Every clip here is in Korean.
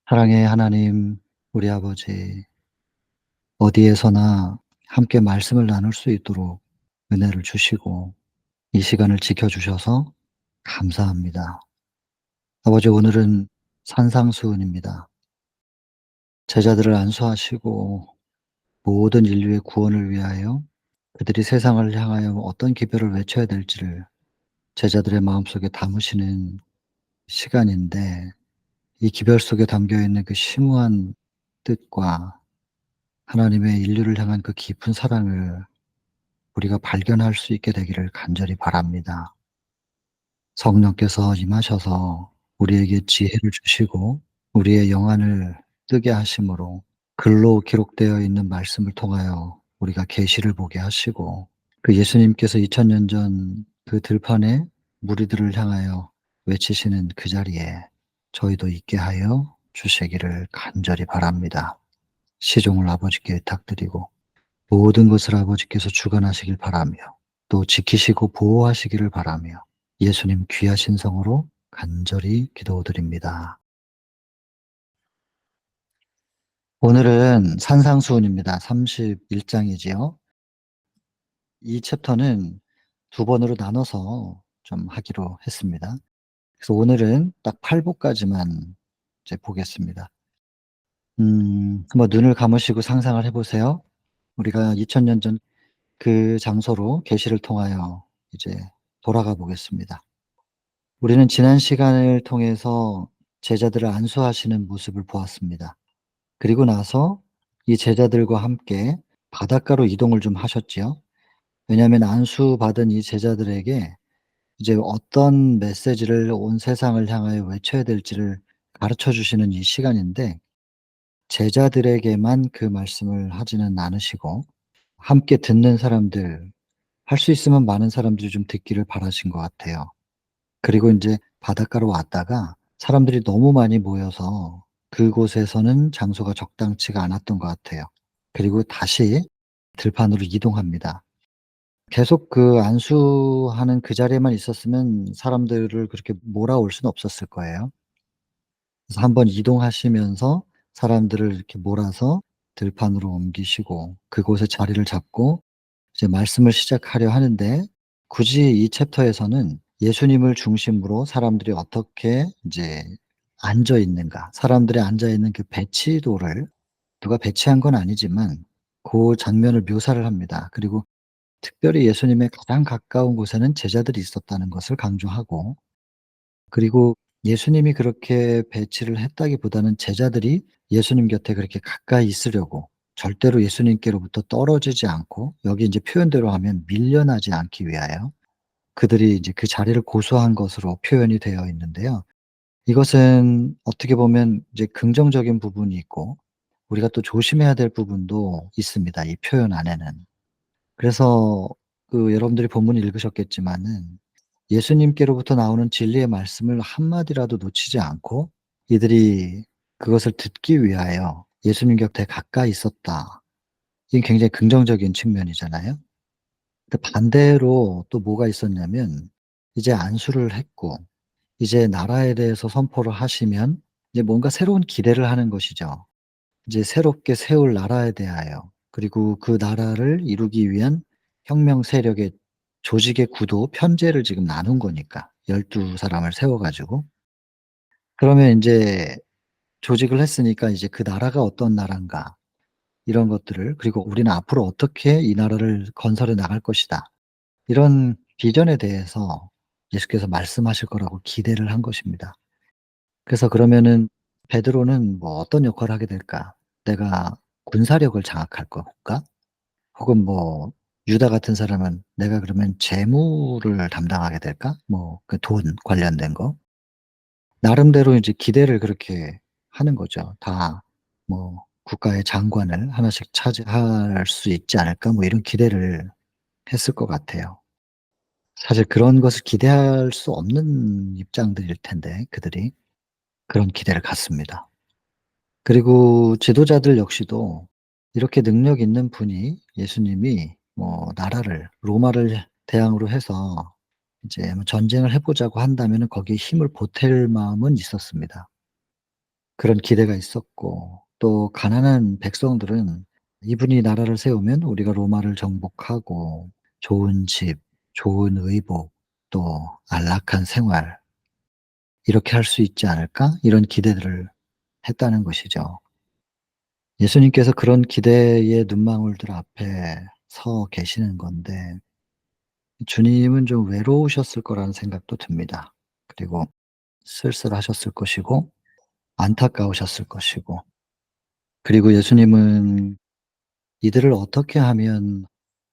사랑의 하나님, 우리 아버지, 어디에서나 함께 말씀을 나눌 수 있도록 은혜를 주시고 이 시간을 지켜주셔서 감사합니다. 아버지, 오늘은 산상수훈입니다. 제자들을 안수하시고 모든 인류의 구원을 위하여 그들이 세상을 향하여 어떤 기별을 외쳐야 될지를 제자들의 마음속에 담으시는 시간인데, 이 기별 속에 담겨 있는 그 심오한 뜻과 하나님의 인류를 향한 그 깊은 사랑을 우리가 발견할 수 있게 되기를 간절히 바랍니다. 성령께서 임하셔서 우리에게 지혜를 주시고 우리의 영안을 뜨게 하심으로 글로 기록되어 있는 말씀을 통하여 우리가 계시를 보게 하시고, 그 예수님께서 2000년 전 그 들판에 무리들을 향하여 외치시는 그 자리에 저희도 있게 하여 주시기를 간절히 바랍니다. 시종을 아버지께 부탁드리고 모든 것을 아버지께서 주관하시길 바라며 또 지키시고 보호하시기를 바라며 예수님 귀하신 성으로 간절히 기도드립니다. 오늘은 산상수훈입니다. 31장이지요. 이 챕터는 두 번으로 나눠서 좀 하기로 했습니다. 그래서 오늘은 딱 8부까지만 이제 보겠습니다. 한번 눈을 감으시고 상상을 해보세요. 우리가 2000년 전 그 장소로 계시를 통하여 이제 돌아가 보겠습니다. 우리는 지난 시간을 통해서 제자들을 안수하시는 모습을 보았습니다. 그리고 나서 이 제자들과 함께 바닷가로 이동을 좀 하셨지요. 왜냐하면 안수받은 이 제자들에게 이제 어떤 메시지를 온 세상을 향하여 외쳐야 될지를 가르쳐 주시는 이 시간인데, 제자들에게만 그 말씀을 하지는 않으시고 함께 듣는 사람들, 할 수 있으면 많은 사람들이 좀 듣기를 바라신 것 같아요. 그리고 인제 바닷가로 왔다가 사람들이 너무 많이 모여서 그곳에서는 장소가 적당치가 않았던 것 같아요. 그리고 다시 들판으로 이동합니다. 계속 그 안수하는 그 자리에만 있었으면 사람들을 그렇게 몰아올 수는 없었을 거예요. 그래서 한번 이동하시면서 사람들을 이렇게 몰아서 들판으로 옮기시고 그곳에 자리를 잡고 이제 말씀을 시작하려 하는데, 굳이 이 챕터에서는 예수님을 중심으로 사람들이 어떻게 인제 앉아 있는가, 사람들이 앉아 있는 그 배치도를 누가 배치한 건 아니지만 고 장면을 묘사를 합니다. 그리고 특별히 예수님의 가장 가까운 곳에는 제자들이 있었다는 것을 강조하고, 그리고 예수님이 그렇게 배치를 했다기보다는 제자들이 예수님 곁에 그렇게 가까이 있으려고, 절대로 예수님께로부터 떨어지지 않고, 여기 인제 표현대로 하면 밀려나지 않기 위하여 그들이 이제 그 자리를 고수한 것으로 표현이 되어 있는데요. 이것은 어떻게 보면 이제 긍정적인 부분이 있고 우리가 또 조심해야 될 부분도 있습니다, 이 표현 안에는. 그래서 그 여러분들이 본문을 읽으셨겠지만은 예수님께로부터 나오는 진리의 말씀을 한마디라도 놓치지 않고 이들이 그것을 듣기 위하여 예수님 곁에 가까이 있었다. 이게 굉장히 긍정적인 측면이잖아요. 근데 반대로 또 뭐가 있었냐면, 이제 안수를 했고 이제 나라에 대해서 선포를 하시면 이제 뭔가 새로운 기대를 하는 것이죠. 이제 새롭게 세울 나라에 대하여, 그리고 그 나라를 이루기 위한 혁명 세력의 조직의 구도, 편제를 지금 나눈 거니까 12 사람을 세워 가지고. 그러면 인제 조직을 했으니까 이제 그 나라가 어떤 나라인가, 이런 것들을, 그리고 우리는 앞으로 어떻게 이 나라를 건설해 나갈 것이다, 이런 비전에 대해서 예수께서 말씀하실 거라고 기대를 한 것입니다. 그래서 그러면은 베드로는 뭐 어떤 역할을 하게 될까? 내가 군사력을 장악할 건가? 혹은 뭐 유다 같은 사람은 내가 그러면 재무를 담당하게 될까? 뭐 그 돈 관련된 거. 나름대로 이제 기대를 그렇게 하는 거죠. 다 뭐 '국가의 장관을 하나씩 차지할 수 있지 않을까?' 뭐 이런 기대를 했을 것 같아요. 사실 그런 것을 기대할 수 없는 입장들일 텐데 그들이 그런 기대를 갖습니다. 그리고 지도자들 역시도 이렇게 능력 있는 분이, 예수님이 뭐 나라를 로마를 대항으로 해서 이제 뭐 전쟁을 해 보자고 한다면은 거기에 힘을 보탤 마음은 있었습니다. 그런 기대가 있었고, 또 가난한 백성들은 이분이 나라를 세우면 우리가 로마를 정복하고 좋은 집, 좋은 의복, 또 안락한 생활 이렇게 할 수 있지 않을까? 이런 기대들을 했다는 것이죠. 예수님께서 그런 기대의 눈망울들 앞에 서 계시는 건데 주님은 좀 외로우셨을 거라는 생각도 듭니다. 그리고 쓸쓸하셨을 것이고 안타까우셨을 것이고, 그리고 예수님은 이들을 어떻게 하면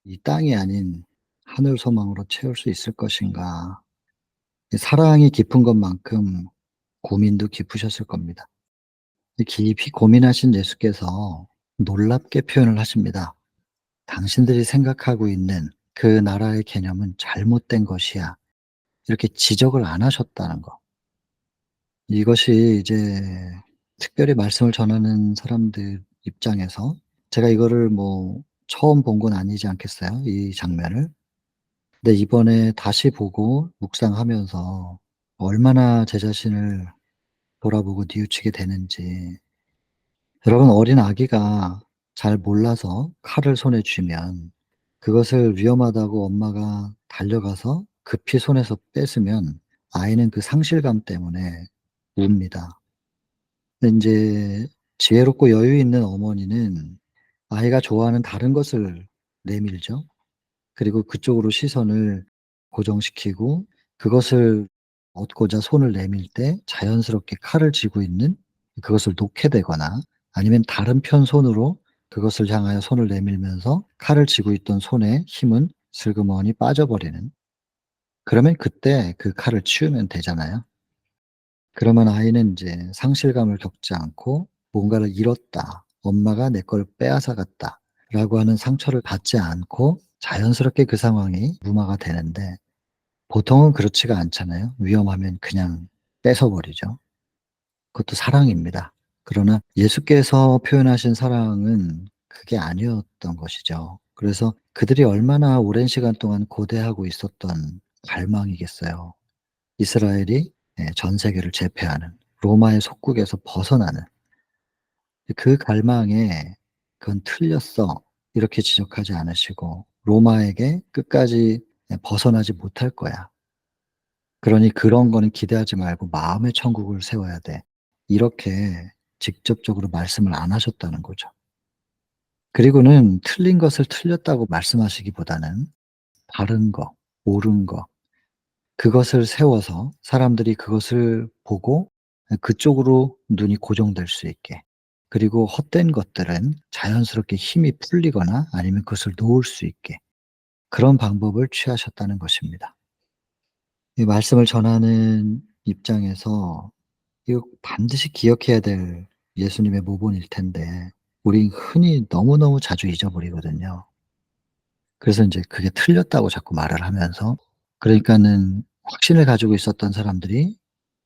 이 땅이 아닌 하늘 소망으로 채울 수 있을 것인가. 이 사랑이 깊은 것만큼 고민도 깊으셨을 겁니다. 이 깊이 고민하신 예수께서 놀랍게 표현을 하십니다. "당신들이 생각하고 있는 그 나라의 개념은 잘못된 것이야." 이렇게 지적을 안 하셨다는 거. 이것이 이제 특별히 말씀을 전하는 사람들 입장에서, 제가 이거를 뭐 처음 본 건 아니지 않겠어요, 이 장면을. 근데 이번에 다시 보고 묵상하면서 얼마나 제 자신을 돌아보고 뉘우치게 되는지. 여러분, 어린 아기가 잘 몰라서 칼을 손에 쥐면 그것을 위험하다고 엄마가 달려가서 급히 손에서 뺏으면 아이는 그 상실감 때문에 웁니다. 근데 인제 지혜롭고 여유 있는 어머니는 아이가 좋아하는 다른 것을 내밀죠. 그리고 그쪽으로 시선을 고정시키고 그것을 얻고자 손을 내밀 때 자연스럽게 칼을 쥐고 있는 그것을 놓게 되거나, 아니면 다른 편 손으로 그것을 향하여 손을 내밀면서 칼을 쥐고 있던 손의 힘은 슬그머니 빠져버리는, 그러면 그때 그 칼을 치우면 되잖아요. 그러면 아이는 인제 상실감을 겪지 않고 '뭔가를 잃었다. 엄마가 내 걸 빼앗아 갔다.'라고 하는 상처를 받지 않고 자연스럽게 그 상황이 무마가 되는데, 보통은 그렇지가 않잖아요. 위험하면 그냥 뺏어 버리죠. 그것도 사랑입니다. 그러나 예수께서 표현하신 사랑은 그게 아니었던 것이죠. 그래서 그들이 얼마나 오랜 시간 동안 고대하고 있었던 갈망이겠어요. 이스라엘이 전 세계를 제패하는, 로마의 속국에서 벗어나는 그 갈망에 "그건 틀렸어." 이렇게 지적하지 않으시고 "로마에게 끝까지 벗어나지 못할 거야. 그러니 그런 거는 기대하지 말고 마음의 천국을 세워야 돼." 이렇게 직접적으로 말씀을 안 하셨다는 거죠. 그리고는 틀린 것을 틀렸다고 말씀하시기보다는 바른 거, 옳은 거, 그것을 세워서 사람들이 그것을 보고 그쪽으로 눈이 고정될 수 있게, 그리고 헛된 것들은 자연스럽게 힘이 풀리거나 아니면 그것을 놓을 수 있게, 그런 방법을 취하셨다는 것입니다. 이 말씀을 전하는 입장에서 이거 반드시 기억해야 될 예수님의 모본일 텐데 우리 흔히 너무너무 자주 잊어버리거든요. 그래서 인제 그게 틀렸다고 자꾸 말을 하면서, 그러니까는 확신을 가지고 있었던 사람들이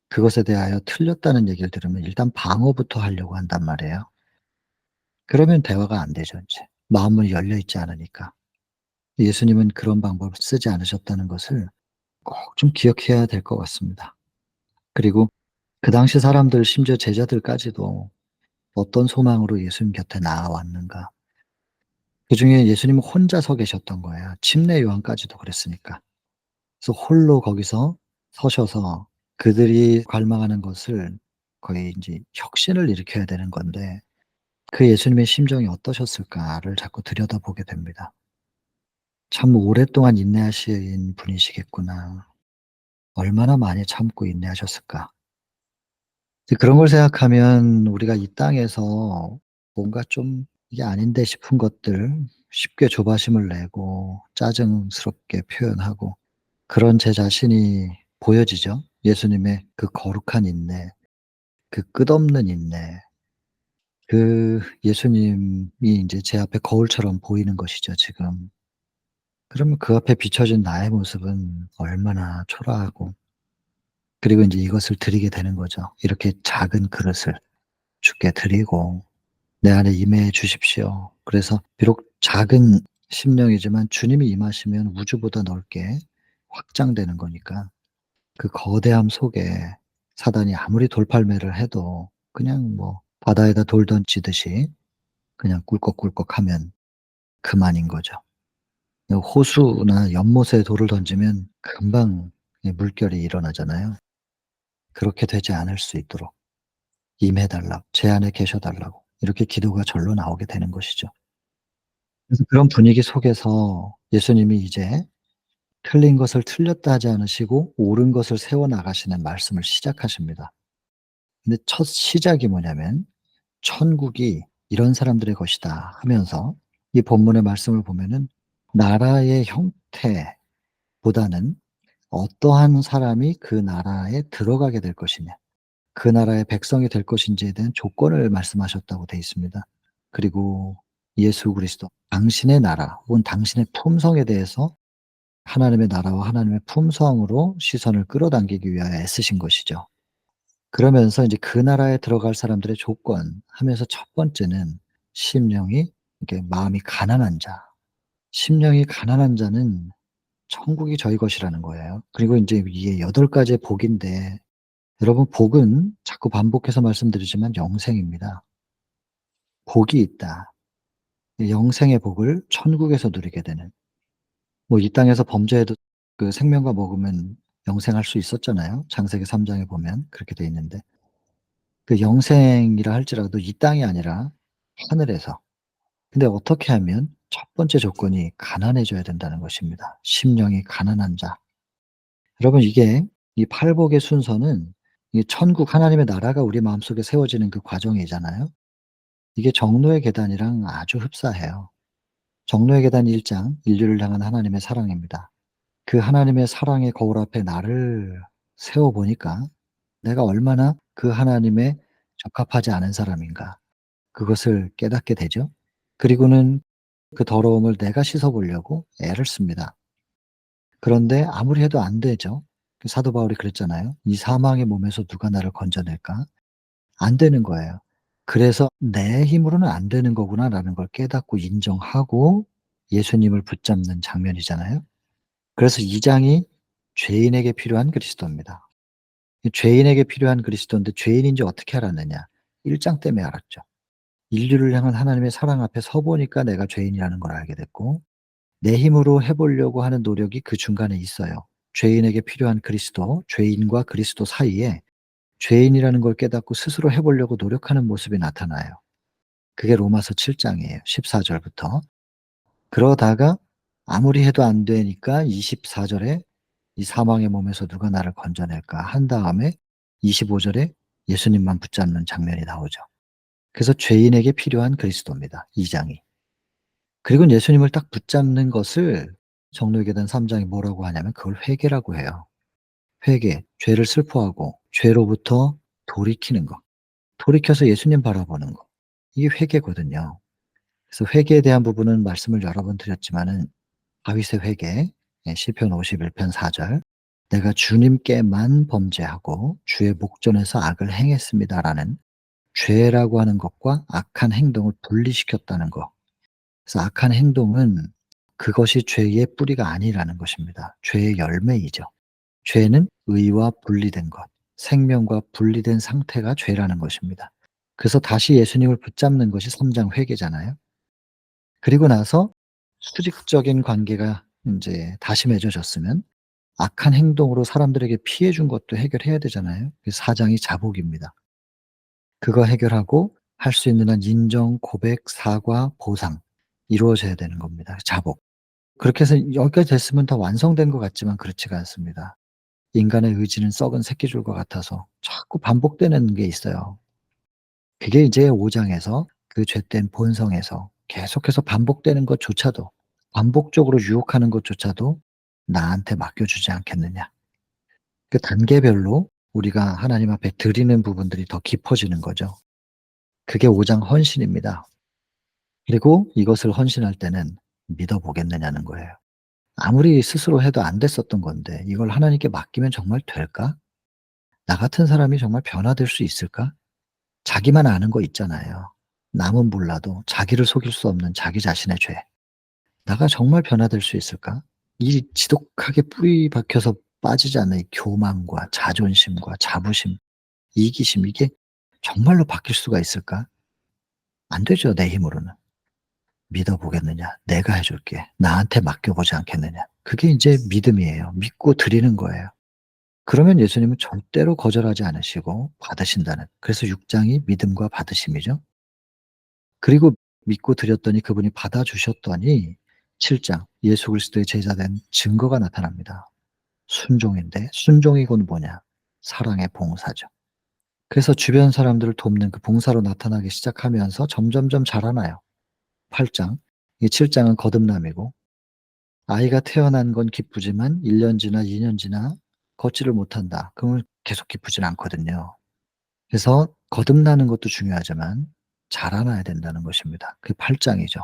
그것에 대하여 틀렸다는 얘기를 들으면 일단 방어부터 하려고 한단 말이에요. 그러면 대화가 안 되죠 인제. 마음문이 열려 있지 않으니까. 예수님은 그런 방법을 쓰지 않으셨다는 것을 꼭 좀 기억해야 될 것 같습니다. 그리고 그 당시 사람들, 심지어 제자들까지도 어떤 소망으로 예수님 곁에 나아왔는가. 그중에 예수님은 혼자 서 계셨던 거예요. 침례 요한까지도 그랬으니까. 그래서 홀로 거기서 서셔서 그들이 갈망하는 것을, 거의 인제 혁신을 일으켜야 되는 건데 그 예수님의 심정이 어떠셨을까를 자꾸 들여다보게 됩니다. '참 오랫동안 인내하신 분이시겠구나. 얼마나 많이 참고 인내하셨을까.' 이제 그런 걸 생각하면 우리가 이 땅에서 뭔가 좀 이게 아닌데 싶은 것들 쉽게 조바심을 내고 짜증스럽게 표현하고, 그런 제 자신이 보여지죠. 예수님의 그 거룩한 인내, 그 끝없는 인내, 그 예수님이 인제 제 앞에 거울처럼 보이는 것이죠 지금. 그러면 그 앞에 비춰진 나의 모습은 얼마나 초라하고, 그리고 인제 이것을 드리게 되는 거죠. 이렇게 작은 그릇을 주께 드리고 "내 안에 임해 주십시오." 그래서 비록 작은 심령이지만 주님이 임하시면 우주보다 넓게 확장되는 거니까 그 거대함 속에 사단이 아무리 돌팔매를 해도 그냥 뭐 바다에다 돌 던지듯이 그냥 꿀꺽꿀꺽하면 그만인 거죠. 호수나 연못에 돌을 던지면 금방 물결이 일어나잖아요. 그렇게 되지 않을 수 있도록 임해 달라고, 제 안에 계셔 달라고 이렇게 기도가 절로 나오게 되는 것이죠. 그래서 그런 분위기 속에서 예수님이 이제 틀린 것을 틀렸다 하지 않으시고 옳은 것을 세워 나가시는 말씀을 시작하십니다. 근데 첫 시작이 뭐냐면 "천국이 이런 사람들의 것이다." 하면서 이 본문의 말씀을 보면은 나라의 형태보다는 어떠한 사람이 그 나라에 들어가게 될 것이냐, 그 나라의 백성이 될 것인지에 대한 조건을 말씀하셨다고 되어 있습니다. 그리고 예수 그리스도 당신의 나라 혹은 당신의 품성에 대해서 하나님의 나라와 하나님의 품성으로 시선을 끌어당기기 위하여 애쓰신 것이죠. 그러면서 인제 그 나라에 들어갈 사람들의 조건 하면서 첫 번째는 심령이 이렇게 마음이 가난한 자. 심령이 가난한 자는 천국이 저희 것이라는 거예요. 그리고 인제 이게 8 가지의 복인데 여러분 복은 자꾸 반복해서 말씀드리지만 영생입니다. 복이 있다. 이 영생의 복을 천국에서 누리게 되는. 뭐 이 땅에서 범죄해도 그 생명과 먹으면 영생할 수 있었잖아요. 창세기 3 장에 보면 그렇게 돼 있는데 그 영생이라 할지라도 이 땅이 아니라 하늘에서. 근데 어떻게 하면 첫 번째 조건이 가난해져야 된다는 것입니다. 심령이 가난한 자. 여러분 이게 이 팔복의 순서는 이 천국 하나님의 나라가 우리 마음속에 세워지는 그 과정이잖아요. 이게 정노의 계단이랑 아주 흡사해요. 정노의 계단 1 장 인류를 향한 하나님의 사랑입니다. 그 하나님의 사랑의 거울 앞에 나를 세워 보니까 내가 얼마나 그 하나님에 적합하지 않은 사람인가 그것을 깨닫게 되죠. 그리고는 그 더러움을 내가 씻어 보려고 애를 씁니다. 그런데 아무리 해도 안 되죠. 그 사도 바울이 그랬잖아요. "이 사망의 몸에서 누가 나를 건져낼까?" 안 되는 거예요. 그래서 '내 힘으로는 안 되는 거구나.'라는 걸 깨닫고 인정하고 예수님을 붙잡는 장면이잖아요. 그래서 이 장이 죄인에게 필요한 그리스도입니다. 이 죄인에게 필요한 그리스도인데 죄인인지 어떻게 알았느냐? 1장 때문에 알았죠. 인류를 향한 하나님의 사랑 앞에 서 보니까 내가 죄인이라는 걸 알게 됐고 내 힘으로 해 보려고 하는 노력이 그 중간에 있어요. 죄인에게 필요한 그리스도, 죄인과 그리스도 사이에 죄인이라는 걸 깨닫고 스스로 해 보려고 노력하는 모습이 나타나요. 그게 로마서 7 장이에요. 14 절부터. 그러다가 아무리 해도 안 되니까 24 절에 "이 사망의 몸에서 누가 나를 건져낼까." 한 다음에 25 절에 예수님만 붙잡는 장면이 나오죠. 그래서 죄인에게 필요한 그리스도입니다, 이 장이. 그리고는 예수님을 딱 붙잡는 것을 정로의 계단 3 장이 뭐라고 하냐면 그걸 회개라고 해요. 회개, 죄를 슬퍼하고 죄로부터 돌이키는 거. 돌이켜서 예수님 바라보는 거. 이게 회개거든요. 그래서 회개에 대한 부분은 말씀을 여러 번 드렸지만은 다윗의 회개, 예 시편 51편 4 절 "내가 주님께만 범죄하고 주의 목전에서 악을 행했습니다."라는 죄라고 하는 것과 악한 행동을 분리시켰다는 거. 그래서 악한 행동은 그것이 죄의 뿌리가 아니라는 것입니다. 죄의 열매이죠. 죄는 의와 분리된 것, 생명과 분리된 상태가 죄라는 것입니다. 그래서 다시 예수님을 붙잡는 것이 3장 회개잖아요. 그리고 나서 수직적인 관계가 인제 다시 맺어졌으면 악한 행동으로 사람들에게 피해 준 것도 해결해야 되잖아요. 그래서 4 장이 자복입니다. 그거 해결하고 할 수 있는 한 인정, 고백, 사과, 보상 이루어져야 되는 겁니다, 자복. 그렇게 해서 여기까지 됐으면 다 완성된 것 같지만 그렇지가 않습니다. 인간의 의지는 썩은 새끼줄과 같아서 자꾸 반복되는 게 있어요. 그게 이제 5 장에서 그 죄된 본성에서 계속해서 반복되는 것조차도 반복적으로 유혹하는 것조차도 나한테 맡겨주지 않겠느냐. 그 단계별로 우리가 하나님 앞에 드리는 부분들이 더 깊어지는 거죠. 그게 5장 헌신입니다. 그리고 이것을 헌신할 때는 믿어 보겠느냐는 거예요. 아무리 스스로 해도 안 됐었던 건데 이걸 하나님께 맡기면 정말 될까? 나 같은 사람이 정말 변화될 수 있을까? 자기만 아는 거 있잖아요. 남은 몰라도 자기를 속일 수 없는 자기 자신의 죄. '나가 정말 변화될 수 있을까?' 이 지독하게 뿌리 박혀서 빠지지 않는 이 교만과 자존심과 자부심, 이기심 이게 정말로 바뀔 수가 있을까? 안 되죠, 내 힘으로는. 믿어 보겠느냐? 내가 해 줄게. 나한테 맡겨 보지 않겠느냐? 그게 인제 믿음이에요. 믿고 드리는 거예요. 그러면 예수님은 절대로 거절하지 않으시고 받으신다는, 그래서 6 장이 믿음과 받으심이죠. 그리고 믿고 드렸더니 그분이 받아주셨더니 7장 예수 그리스도의 제자 된 증거가 나타납니다. 순종인데, 순종이 곧 뭐냐? 사랑의 봉사죠. 그래서 주변 사람들을 돕는 그 봉사로 나타나기 시작하면서 점점점 자라나요. 8 장. 이 7 장은 거듭남이고, 아이가 태어난 건 기쁘지만 1년 지나 2년 지나 걷지를 못한다. 그러면 계속 기쁘진 않거든요. 그래서 거듭나는 것도 중요하지만 자라나야 된다는 것입니다. 그게 8 장이죠.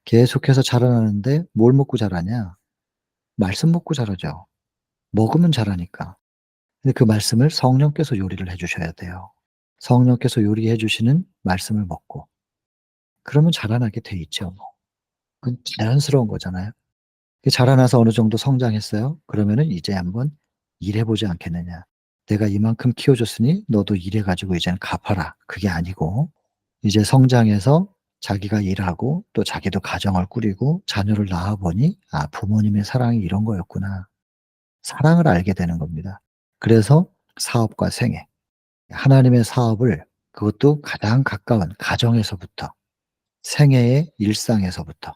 계속해서 자라나는데 뭘 먹고 자라냐? 말씀 먹고 자라죠. 먹으면 자라니까. 근데 그 말씀을 성령께서 요리를 해 주셔야 돼요. 성령께서 요리해 주시는 말씀을 먹고 그러면 자라나게 돼 있죠 뭐. 그건 자연스러운 거잖아요. 그 자라나서 어느 정도 성장했어요. 그러면은 이제 한번 일해 보지 않겠느냐. "내가 이만큼 키워 줬으니 너도 일해 가지고 이제는 갚아라." 그게 아니고 이제 성장해서 자기가 일하고 또 자기도 가정을 꾸리고 자녀를 낳아 보니 '아 부모님의 사랑이 이런 거였구나.' 사랑을 알게 되는 겁니다. 그래서 사업과 생애, 하나님의 사업을, 그것도 가장 가까운 가정에서부터, 생애의 일상에서부터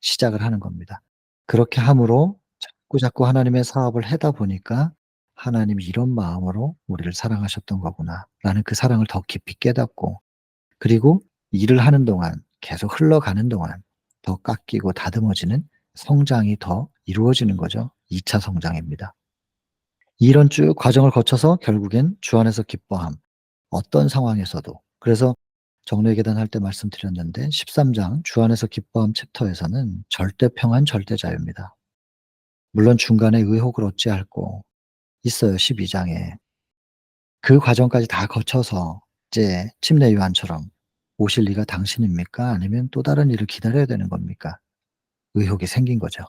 시작을 하는 겁니다. 그렇게 함으로 자꾸자꾸 하나님의 사업을 하다 보니까 '하나님이 이런 마음으로 우리를 사랑하셨던 거구나.'라는 그 사랑을 더 깊이 깨닫고, 그리고 일을 하는 동안, 계속 흘러가는 동안 더 깎이고 다듬어지는 성장이 더 이루어지는 거죠. 2차 성장입니다. 이런 쭉 과정을 거쳐서 결국엔 주 안에서 기뻐함. 어떤 상황에서도. 그래서 정례 계단 할 때 말씀드렸는데 13장 주 안에서 기뻐함 챕터에서는 절대 평안 절대 자유입니다. 물론 중간에 의혹을 얻지 않고 있어요, 12 장에. 그 과정까지 다 거쳐서 이제 침례 요한처럼 "오실 이가 당신입니까? 아니면 또 다른 이를 기다려야 되는 겁니까?" 의혹이 생긴 거죠.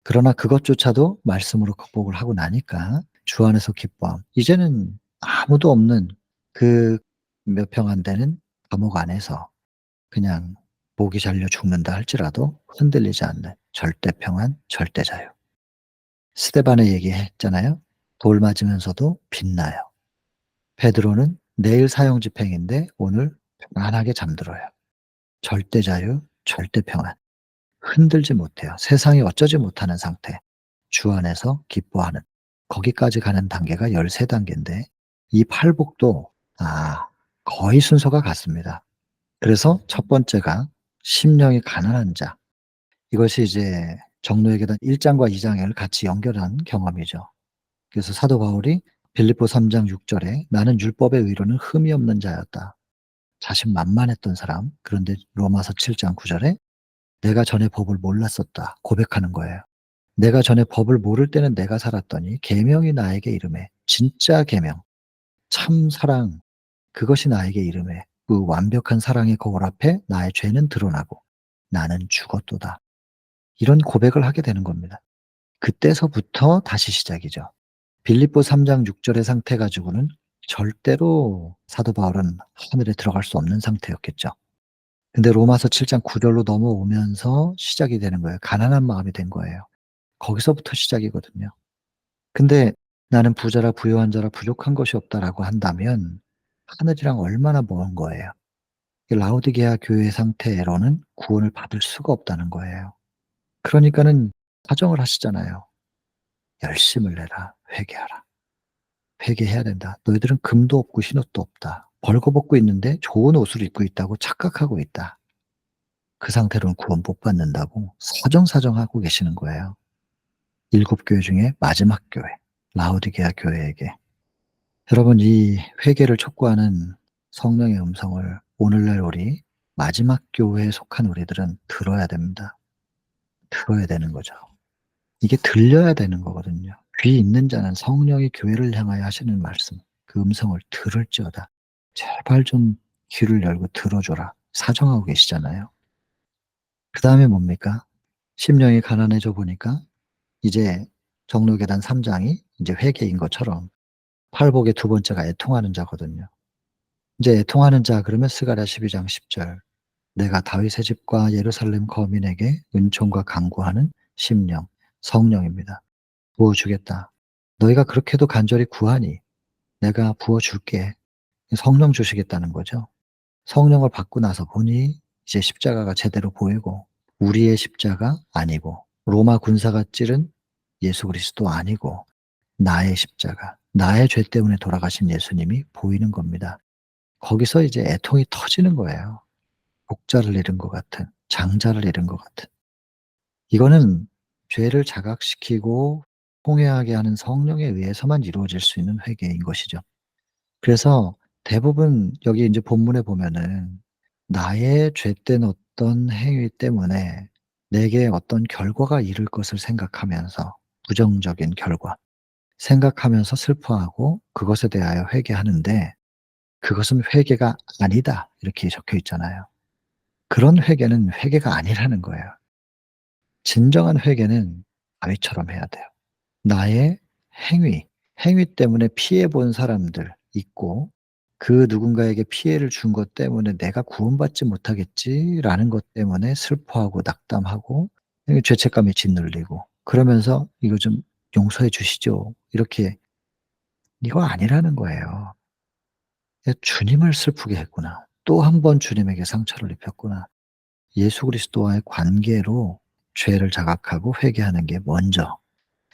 그러나 그것조차도 말씀으로 극복을 하고 나니까 주 안에서 기뻐함. 이제는 아무도 없는 그 몇 평 안 되는 감옥 안에서 그냥 목이 잘려 죽는다 할지라도 흔들리지 않는 절대 평안, 절대 자유. 스데반의 얘기했잖아요. 돌 맞으면서도 빛나요. 베드로는 내일 사형 집행인데 오늘 편안하게 잠들어요. 절대 자유, 절대 평안. 흔들지 못해요. 세상이 어쩌지 못하는 상태. 주 안에서 기뻐하는. 거기까지 가는 단계가 13 단계인데 이 팔복도 거의 순서가 같습니다. 그래서 첫 번째가 심령이 가난한 자. 이것이 이제 정로의 계단 1 장과 2 장을 같이 연결한 경험이죠. 그래서 사도 바울이 빌립보 3장 6 절에 "나는 율법의 의로는 흠이 없는 자였다." 자신만만했던 사람. 그런데 로마서 7장 9 절에 "내가 전에 법을 몰랐었다." 고백하는 거예요. "내가 전에 법을 모를 때는 내가 살았더니 계명이 나에게 이르매." 진짜 계명, 참 사랑, 그것이 나에게 이르매 그 완벽한 사랑의 거울 앞에 나의 죄는 드러나고 나는 죽었도다. 이런 고백을 하게 되는 겁니다. 그때서부터 다시 시작이죠. 빌립보 3장 6 절의 상태 가지고는 절대로 사도 바울은 하늘에 들어갈 수 없는 상태였겠죠. 근데 로마서 7장 9 절로 넘어오면서 시작이 되는 거예요. 가난한 마음이 된 거예요. 거기서부터 시작이거든요. 근데 '나는 부자라 부요한 자라 부족한 것이 없다.'라고 한다면 하늘이랑 얼마나 먼 거예요. 이 라오디게아 교회 상태로는 구원을 받을 수가 없다는 거예요. 그러니까는 사정을 하시잖아요. "열심을 내라. 회개하라. 회개해야 된다. 너희들은 금도 없고 흰옷도 없다. 벌거벗고 있는데 좋은 옷을 입고 있다고 착각하고 있다." 그 상태로는 구원 못 받는다고 사정사정하고 계시는 거예요. 7 교회 중에 마지막 교회, 라오디게아 교회에게. 여러분, 이 회개를 촉구하는 성령의 음성을 오늘날 우리 마지막 교회에 속한 우리들은 들어야 됩니다. 들어야 되는 거죠. 이게 들려야 되는 거거든요. 귀 있는 자는 성령이 교회를 향하여 하시는 말씀, 그 음성을 들을지어다. 제발 좀 귀를 열고 들어 줘라. 사정하고 계시잖아요. 그다음에 뭡니까? 심령이 가난해져 보니까 이제 정로계단 3 장이 이제 회개인 것처럼 팔복의 두 번째가 애통하는 자거든요. 인제 애통하는 자 그러면 스가랴 12장 10 절. 내가 다윗의 집과 예루살렘 거민에게 은총과 간구하는 심령, 성령입니다. 부어 주겠다. 너희가 그렇게도 간절히 구하니 내가 부어 줄게. 성령 주시겠다는 거죠. 성령을 받고 나서 보니 이제 십자가가 제대로 보이고, 우리의 십자가 아니고 로마 군사가 찌른 예수 그리스도 아니고 나의 십자가, 나의 죄 때문에 돌아가신 예수님이 보이는 겁니다. 거기서 이제 애통이 터지는 거예요. 복자를 잃은 것 같은, 장자를 잃은 것 같은. 이거는 죄를 자각시키고 통회하게 하는 성령에 의해서만 이루어질 수 있는 회개인 것이죠. 그래서 대부분 여기 인제 본문에 보면은 나의 죄된 어떤 행위 때문에 내게 어떤 결과가 이를 것을 생각하면서, 부정적인 결과 생각하면서 슬퍼하고 그것에 대하여 회개하는데, 그것은 "회개가 아니다." 이렇게 적혀 있잖아요. 그런 회개는 회개가 아니라는 거예요. 진정한 회개는 다윗처럼 해야 돼요. 나의 행위 때문에 피해 본 사람들 있고, 그 누군가에게 피해를 준 것 때문에 '내가 구원받지 못하겠지.'라는 것 때문에 슬퍼하고 낙담하고 죄책감에 짓눌리고 그러면서 '이거 좀 용서해 주시죠.' 이렇게, 이거 아니라는 거예요. '주님을 슬프게 했구나. 또 한 번 주님에게 상처를 입혔구나.' 예수 그리스도와의 관계로 죄를 자각하고 회개하는 게 먼저.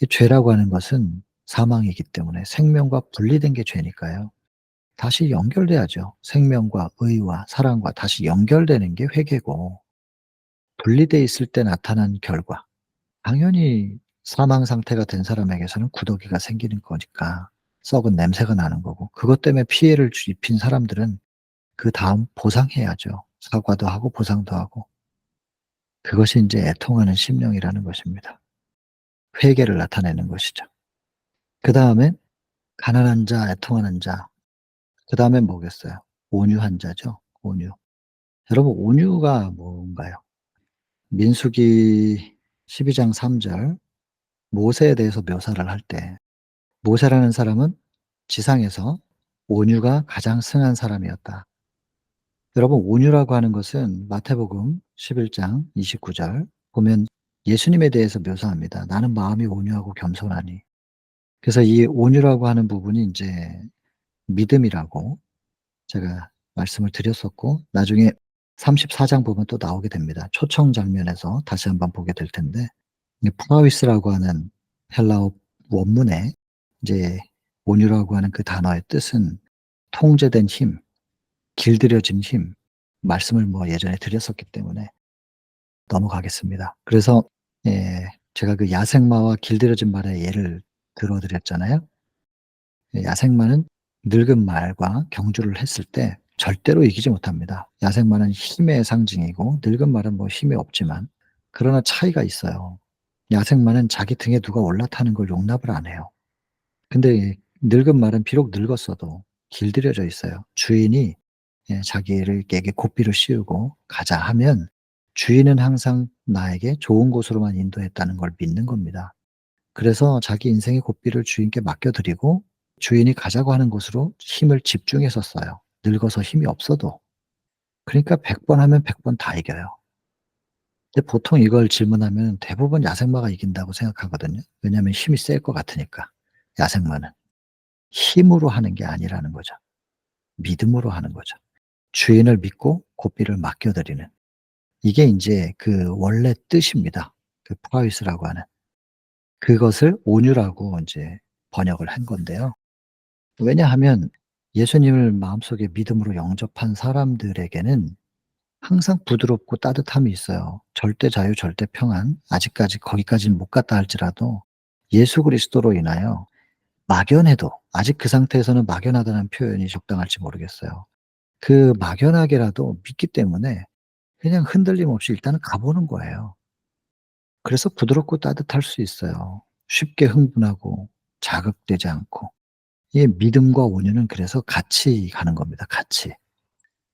이 죄라고 하는 것은 사망이기 때문에 생명과 분리된 게 죄니까요. 다시 연결돼야죠. 생명과 의와 사랑과 다시 연결되는 게 회개고, 분리돼 있을 때 나타난 결과, 당연히 사망 상태가 된 사람에게서는 구더기가 생기는 거니까 썩은 냄새가 나는 거고, 그것 때문에 피해를 입힌 사람들은 그다음 보상해야죠. 사과도 하고 보상도 하고. 그것이 인제 애통하는 심령이라는 것입니다. 회개를 나타내는 것이죠. 그다음에 가난한 자, 애통하는 자. 그다음엔 뭐겠어요? 온유한 자죠. 온유. 여러분, 온유가 뭔가요? 민수기 12장 3 절, 모세에 대해서 묘사를 할 때 모세라는 사람은 지상에서 온유가 가장 승한 사람이었다. 여러분, 온유라고 하는 것은 마태복음 11장 29절 보면 예수님에 대해서 묘사합니다. "나는 마음이 온유하고 겸손하니." 그래서 이 온유라고 하는 부분이 인제 믿음이라고 제가 말씀을 드렸었고, 나중에 34장 보면 또 나오게 됩니다. 초청 장면에서 다시 한번 보게 될 텐데, 이 프라위스라고 하는 헬라어 원문에 이제 온유라고 하는 그 단어의 뜻은 통제된 힘, 길들여진 힘, 말씀을 뭐 예전에 드렸었기 때문에 넘어가겠습니다. 그래서 제가 그 야생마와 길들여진 말의 예를 들어 드렸잖아요. 야생마는 늙은 말과 경주를 했을 때 절대로 이기지 못합니다. 야생마는 힘의 상징이고 늙은 말은 뭐 힘이 없지만, 그러나 차이가 있어요. 야생마는 자기 등에 누가 올라타는 걸 용납을 안 해요. 근데 늙은 말은 비록 늙었어도 길들여져 있어요. 주인이 자기에게 고삐를 씌우고 "가자." 하면 주인은 항상 나에게 좋은 곳으로만 인도했다는 걸 믿는 겁니다. 그래서 자기 인생의 고삐를 주인께 맡겨 드리고 주인이 가자고 하는 곳으로 힘을 집중해서 써요, 늙어서 힘이 없어도. 그러니까 100번 하면 100번 다 이겨요. 근데 보통 이걸 질문하면 대부분 야생마가 이긴다고 생각하거든요. 왜냐하면 힘이 셀 것 같으니까, 야생마는. 힘으로 하는 게 아니라는 거죠. 믿음으로 하는 거죠. 주인을 믿고 고삐를 맡겨 드리는. 이게 인제 그 원래 뜻입니다. 그 프라이스라고 하는. 그것을 온유라고 인제 번역을 한 건데요. 왜냐하면 예수님을 마음속에 믿음으로 영접한 사람들에게는 항상 부드럽고 따뜻함이 있어요. 절대 자유, 절대 평안, 아직까지 거기까지는 못 갔다 할지라도 예수 그리스도로 인하여 막연해도, 아직 그 상태에서는 막연하다는 표현이 적당할지 모르겠어요. 그 막연하게라도 믿기 때문에 그냥 흔들림 없이 일단은 가 보는 거예요. 그래서 부드럽고 따뜻할 수 있어요. 쉽게 흥분하고 자극되지 않고. 이 믿음과 온유는 그래서 같이 가는 겁니다, 같이.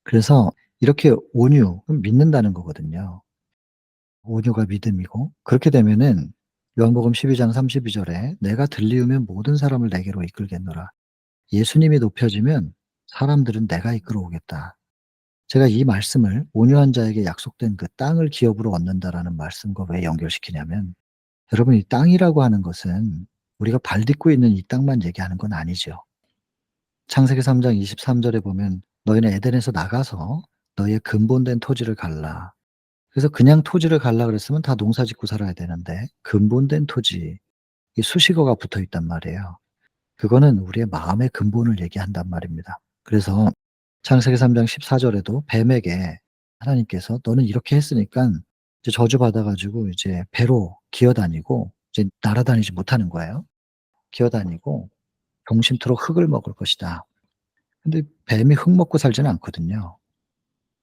그래서 이렇게 온유, 그럼 믿는다는 거거든요. 온유가 믿음이고, 그렇게 되면은 요한복음 12장 32 절에 "내가 들리우면 모든 사람을 내게로 이끌겠노라." 예수님이 높여지면 사람들은 내가 이끌어오겠다. 제가 이 말씀을 온유한 자에게 약속된 그 땅을 기업으로 얻는다라는 말씀과 왜 연결시키냐면, 여러분 이 땅이라고 하는 것은 우리가 발 딛고 있는 이 땅만 얘기하는 건 아니죠. 창세기 3장 23 절에 보면 "너희는 에덴에서 나가서 너희의 근본된 토지를 갈라." 그래서 그냥 토지를 갈라 그랬으면 다 농사 짓고 살아야 되는데 근본된 토지, 이 수식어가 붙어 있단 말이에요. 그거는 우리의 마음의 근본을 얘기한단 말입니다. 그래서 창세기 3장 14 절에도 뱀에게 하나님께서 "너는 이렇게 했으니깐 이제 저주받아 가지고 이제 배로 기어다니고 이제 날아다니지 못하는 거예요. 기어다니고 동심토록 흙을 먹을 것이다." 근데 뱀이 흙 먹고 살지는 않거든요.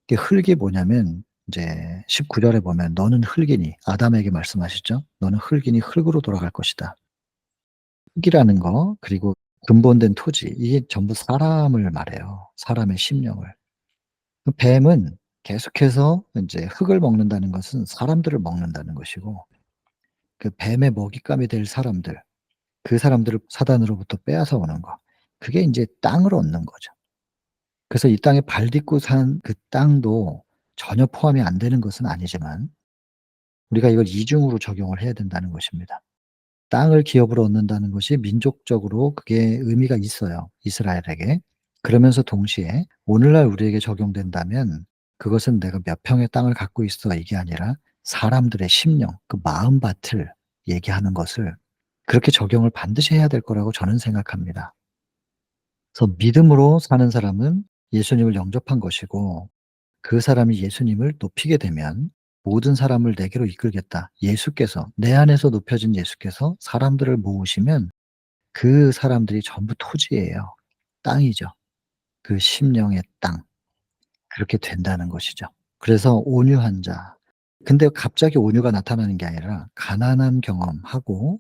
이게 흙이 뭐냐면 인제 19 절에 보면 "너는 흙이니" 아담에게 말씀하시죠. "너는 흙이니 흙으로 돌아갈 것이다." 흙이라는 거, 그리고 근본된 토지, 이게 전부 사람을 말해요. 사람의 심령을. 그 뱀은 계속해서 인제 흙을 먹는다는 것은 사람들을 먹는다는 것이고, 그 뱀의 먹잇감이 될 사람들, 그 사람들을 사단으로부터 빼앗아 오는 거, 그게 인제 땅을 얻는 거죠. 그래서 이 땅에 발 딛고 산 그 땅도 전혀 포함이 안 되는 것은 아니지만 우리가 이걸 이중으로 적용을 해야 된다는 것입니다. 땅을 기업으로 얻는다는 것이 민족적으로 그게 의미가 있어요, 이스라엘에게. 그러면서 동시에 오늘날 우리에게 적용된다면 그것은 '내가 몇 평의 땅을 갖고 있어.' 이게 아니라 사람들의 심령, 그 마음밭을 얘기하는 것을 그렇게 적용을 반드시 해야 될 거라고 저는 생각합니다. 그래서 믿음으로 사는 사람은 예수님을 영접한 것이고, 그 사람이 예수님을 높이게 되면 '모든 사람을 내게로 이끌겠다.' 예수께서, 내 안에서 높여진 예수께서 사람들을 모으시면 그 사람들이 전부 토지예요. 땅이죠. 그 심령의 땅. 그렇게 된다는 것이죠. 그래서 온유한 자. 근데 갑자기 온유가 나타나는 게 아니라 가난한 경험하고,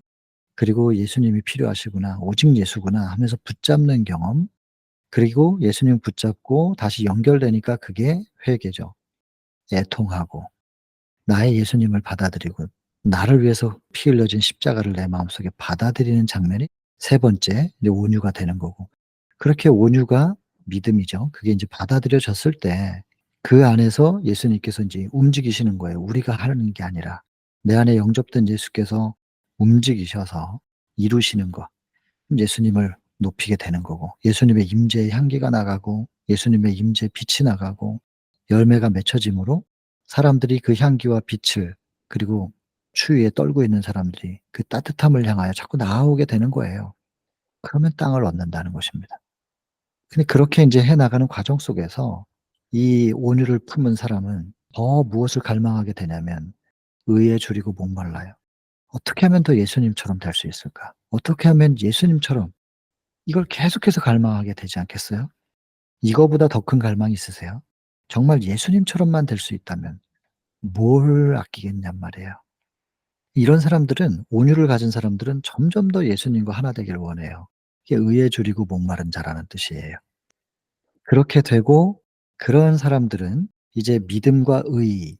그리고 '예수님이 필요하시구나. 오직 예수구나.' 하면서 붙잡는 경험, 그리고 예수님 붙잡고 다시 연결되니까 그게 회개죠. 애통하고 나의 예수님을 받아들이고 나를 위해서 피 흘려진 십자가를 내 마음속에 받아들이는 장면이 세 번째 이제 온유가 되는 거고, 그렇게 온유가 믿음이죠. 그게 인제 받아들여졌을 때 그 안에서 예수님께서 인제 움직이시는 거예요. 우리가 하는 게 아니라 내 안에 영접된 예수께서 움직이셔서 이루시는 것. 예수님을 높이게 되는 거고, 예수님의 임재의 향기가 나가고 예수님의 임재의 빛이 나가고 열매가 맺혀짐으로 사람들이 그 향기와 빛을, 그리고 추위에 떨고 있는 사람들이 그 따뜻함을 향하여 자꾸 나아오게 되는 거예요. 그러면 땅을 얻는다는 것입니다. 근데 그렇게 인제 해 나가는 과정 속에서 이 온유를 품은 사람은 더 무엇을 갈망하게 되냐면 의에 줄이고 목말라요. '어떻게 하면 더 예수님처럼 될 수 있을까? 어떻게 하면 예수님처럼' 이걸 계속해서 갈망하게 되지 않겠어요? 이거보다 더 큰 갈망이 있으세요? 정말 예수님처럼만 될 수 있다면 뭘 아끼겠냔 말이에요. 이런 사람들은, 온유를 가진 사람들은 점점 더 예수님과 하나 되기를 원해요. 이게 의에 줄이고 목마른 자라는 뜻이에요. 그렇게 되고, 그런 사람들은 이제 믿음과 의,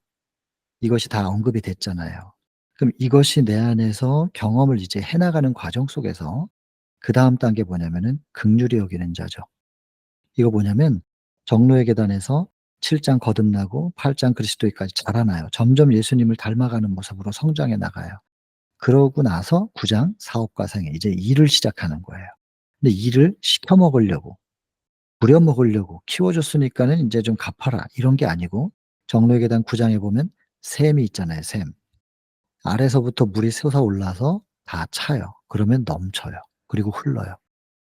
이것이 다 언급이 됐잖아요. 그럼 이것이 내 안에서 경험을 이제 해 나가는 과정 속에서 그다음 단계 뭐냐면은 긍휼히 여기는 자죠. 이거 뭐냐면 정로의 계단에서 7장 거듭나고 8장 그리스도의까지 자라나요. 점점 예수님을 닮아가는 모습으로 성장해 나가요. 그러고 나서 9장 사업과 생애, 이제 일을 시작하는 거예요. 근데 일을 시켜 먹으려고, 부려 먹으려고 키워 줬으니까는 인제 좀 갚아라, 이런 게 아니고, 정로의 계단 9 장에 보면 샘이 있잖아요, 샘. 아래서부터 물이 솟아올라서 다 차요. 그러면 넘쳐요. 그리고 흘러요.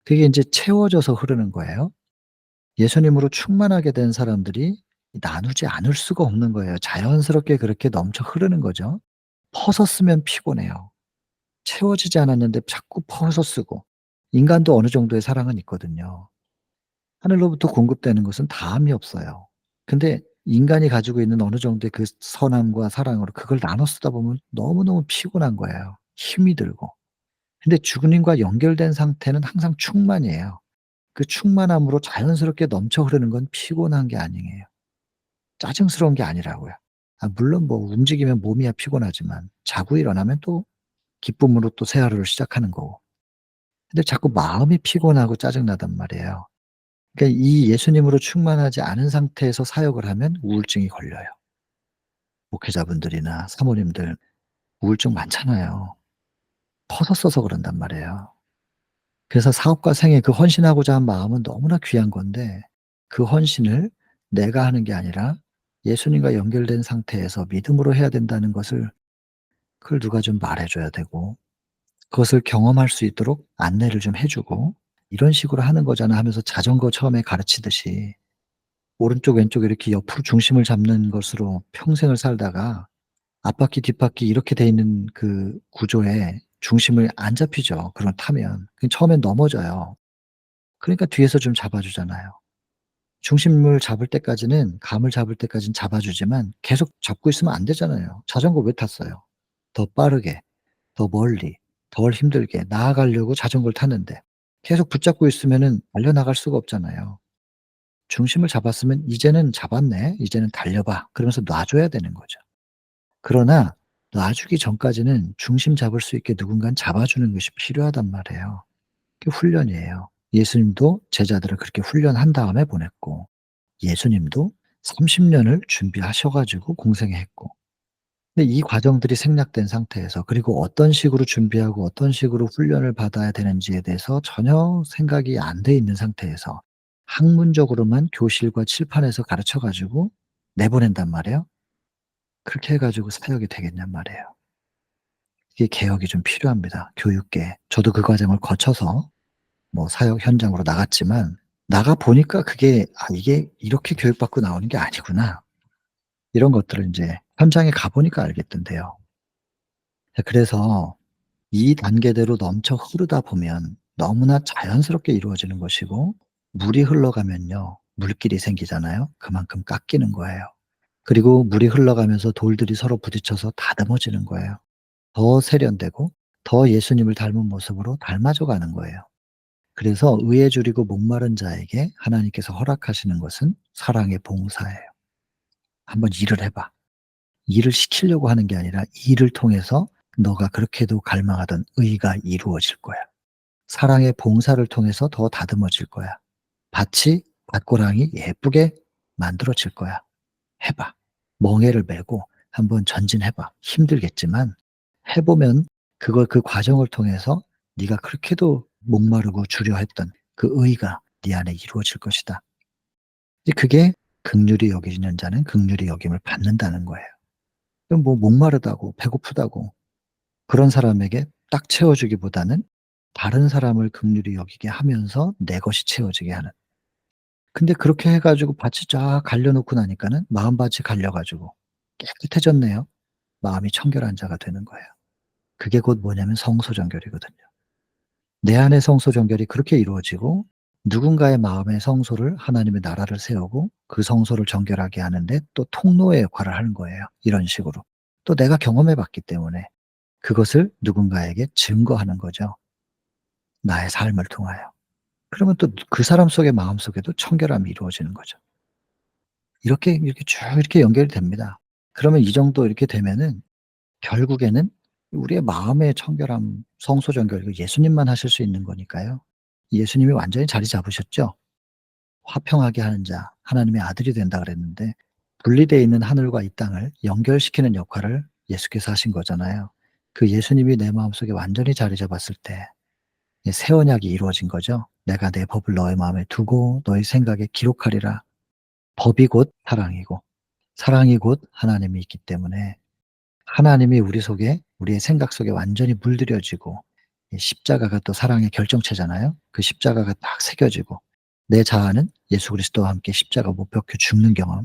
그게 인제 채워져서 흐르는 거예요. 예수님으로 충만하게 된 사람들이 나누지 않을 수가 없는 거예요. 자연스럽게 그렇게 넘쳐 흐르는 거죠. 퍼서 쓰면 피곤해요. 채워지지 않았는데 자꾸 퍼서 쓰고. 인간도 어느 정도의 사랑은 있거든요. 하늘로부터 공급되는 것은 다함이 없어요. 근데 인간이 가지고 있는 어느 정도의 그 선함과 사랑으로 그걸 나눠 쓰다 보면 너무너무 피곤한 거예요. 힘이 들고. 근데 주님과 연결된 상태는 항상 충만이에요. 그 충만함으로 자연스럽게 넘쳐 흐르는 건 피곤한 게 아니에요. 짜증스러운 게 아니라고요. 물론 뭐 움직이면 몸이야 피곤하지만 자고 일어나면 또 기쁨으로 또 새 하루를 시작하는 거고. 근데 자꾸 마음이 피곤하고 짜증 나단 말이에요. 그러니까 이 예수님으로 충만하지 않은 상태에서 사역을 하면 우울증이 걸려요. 목회자분들이나 사모님들 우울증 많잖아요. 퍼서 써서 그런단 말이에요. 그래서 사업과 생애 그 헌신하고자 한 마음은 너무나 귀한 건데 그 헌신을 내가 하는 게 아니라 예수님과 연결된 상태에서 믿음으로 해야 된다는 것을 그걸 누가 좀 말해 줘야 되고 그것을 경험할 수 있도록 안내를 좀 해 주고 "이런 식으로 하는 거잖아." 하면서 자전거 처음에 가르치듯이 오른쪽 왼쪽 이렇게 옆으로 중심을 잡는 것으로 평생을 살다가 앞바퀴 뒷바퀴 이렇게 돼 있는 그 구조에 중심을 안 잡히죠, 그걸 타면. 그 처음엔 넘어져요. 그러니까 뒤에서 좀 잡아 주잖아요. 중심을 잡을 때까지는 감을 잡을 때까지는 잡아 주지만 계속 잡고 있으면 안 되잖아요. 자전거 왜 탔어요? 더 빠르게, 더 멀리, 덜 힘들게 나아가려고 자전거를 탔는데 계속 붙잡고 있으면은 달려나갈 수가 없잖아요. 중심을 잡았으면 '이제는 잡았네. 이제는 달려 봐.' 그러면서 놔 줘야 되는 거죠. 그러나 놔 주기 전까지는 중심 잡을 수 있게 누군가는 잡아 주는 것이 필요하단 말이에요. 그게 훈련이에요. 예수님도 제자들을 그렇게 훈련한 다음에 보냈고 예수님도 30 년을 준비하셔 가지고 공생애했고 근데 이 과정들이 생략된 상태에서 그리고 어떤 식으로 준비하고 어떤 식으로 훈련을 받아야 되는지에 대해서 전혀 생각이 안 돼 있는 상태에서 학문적으로만 교실과 칠판에서 가르쳐 가지고 내보낸단 말이에요. 그렇게 해 가지고 사역이 되겠냔 말이에요. 이게 개혁이 좀 필요합니다, 교육계에. 저도 그 과정을 거쳐서 뭐 사역 현장으로 나갔지만 나가 보니까 그게 '아 이게 이렇게 교육받고 나오는 게 아니구나.' 이런 것들을 인제 현장에 가 보니까 알겠던데요. 그래서 이 단계대로 넘쳐 흐르다 보면 너무나 자연스럽게 이루어지는 것이고 물이 흘러가면요. 물길이 생기잖아요. 그만큼 깎이는 거예요. 그리고 물이 흘러가면서 돌들이 서로 부딪혀서 다듬어지는 거예요. 더 세련되고 더 예수님을 닮은 모습으로 닮아져 가는 거예요. 그래서 의에 줄이고 목마른 자에게 하나님께서 허락하시는 것은 사랑의 봉사예요. "한번 일을 해 봐." 일을 시키려고 하는 게 아니라 일을 통해서 너가 그렇게도 갈망하던 의가 이루어질 거야. 사랑의 봉사를 통해서 더 다듬어질 거야. 밭이 밭고랑이 예쁘게 만들어질 거야. 해 봐. 멍에를 메고 한번 전진해 봐. 힘들겠지만 해 보면 그걸 그 과정을 통해서 네가 그렇게도 목마르고 주려 했던 그 의가 네 안에 이루어질 것이다. 이제 그게 긍휼히 여기는 자는 긍휼히 여김을 받는다는 거예요. 그럼 뭐 목마르다고 배고프다고 그런 사람에게 딱 채워 주기보다는 다른 사람을 긍휼히 여기게 하면서 내 것이 채워지게 하는. 근데 그렇게 해 가지고 밭이 쫙 갈려 놓고 나니까는 마음밭이 갈려 가지고 깨끗해졌네요. 마음이 청결한 자가 되는 거예요. 그게 곧 뭐냐면 성소정결이거든요. 내 안의 성소정결이 그렇게 이루어지고 누군가의 마음의 성소를 하나님의 나라를 세우고 그 성소를 정결하게 하는데 또 통로의 역할을 하는 거예요, 이런 식으로. 또 내가 경험해 봤기 때문에 그것을 누군가에게 증거하는 거죠, 나의 삶을 통하여. 그러면 또 그 사람 속의 마음 속에도 청결함이 이루어지는 거죠. 이렇게 쭉 이렇게 연결이 됩니다. 그러면 이 정도 이렇게 되면은 결국에는 우리의 마음의 청결함, 성소 정결 이거 예수님만 하실 수 있는 거니까요. 예수님이 완전히 자리 잡으셨죠. "화평하게 하는 자 하나님의 아들이 된다." 그랬는데 분리되어 있는 하늘과 이 땅을 연결시키는 역할을 예수께서 하신 거잖아요. 그 예수님이 내 마음속에 완전히 자리 잡았을 때 이 새 언약이 이루어진 거죠. "내가 내 법을 너의 마음에 두고 너의 생각에 기록하리라." 법이 곧 사랑이고 사랑이 곧 하나님이 있기 때문에 하나님이 우리 속에 우리의 생각 속에 완전히 물들여지고 이 십자가가 또 사랑의 결정체잖아요. 그 십자가가 딱 새겨지고 내 자아는 예수 그리스도와 함께 십자가 못 박혀 죽는 경험.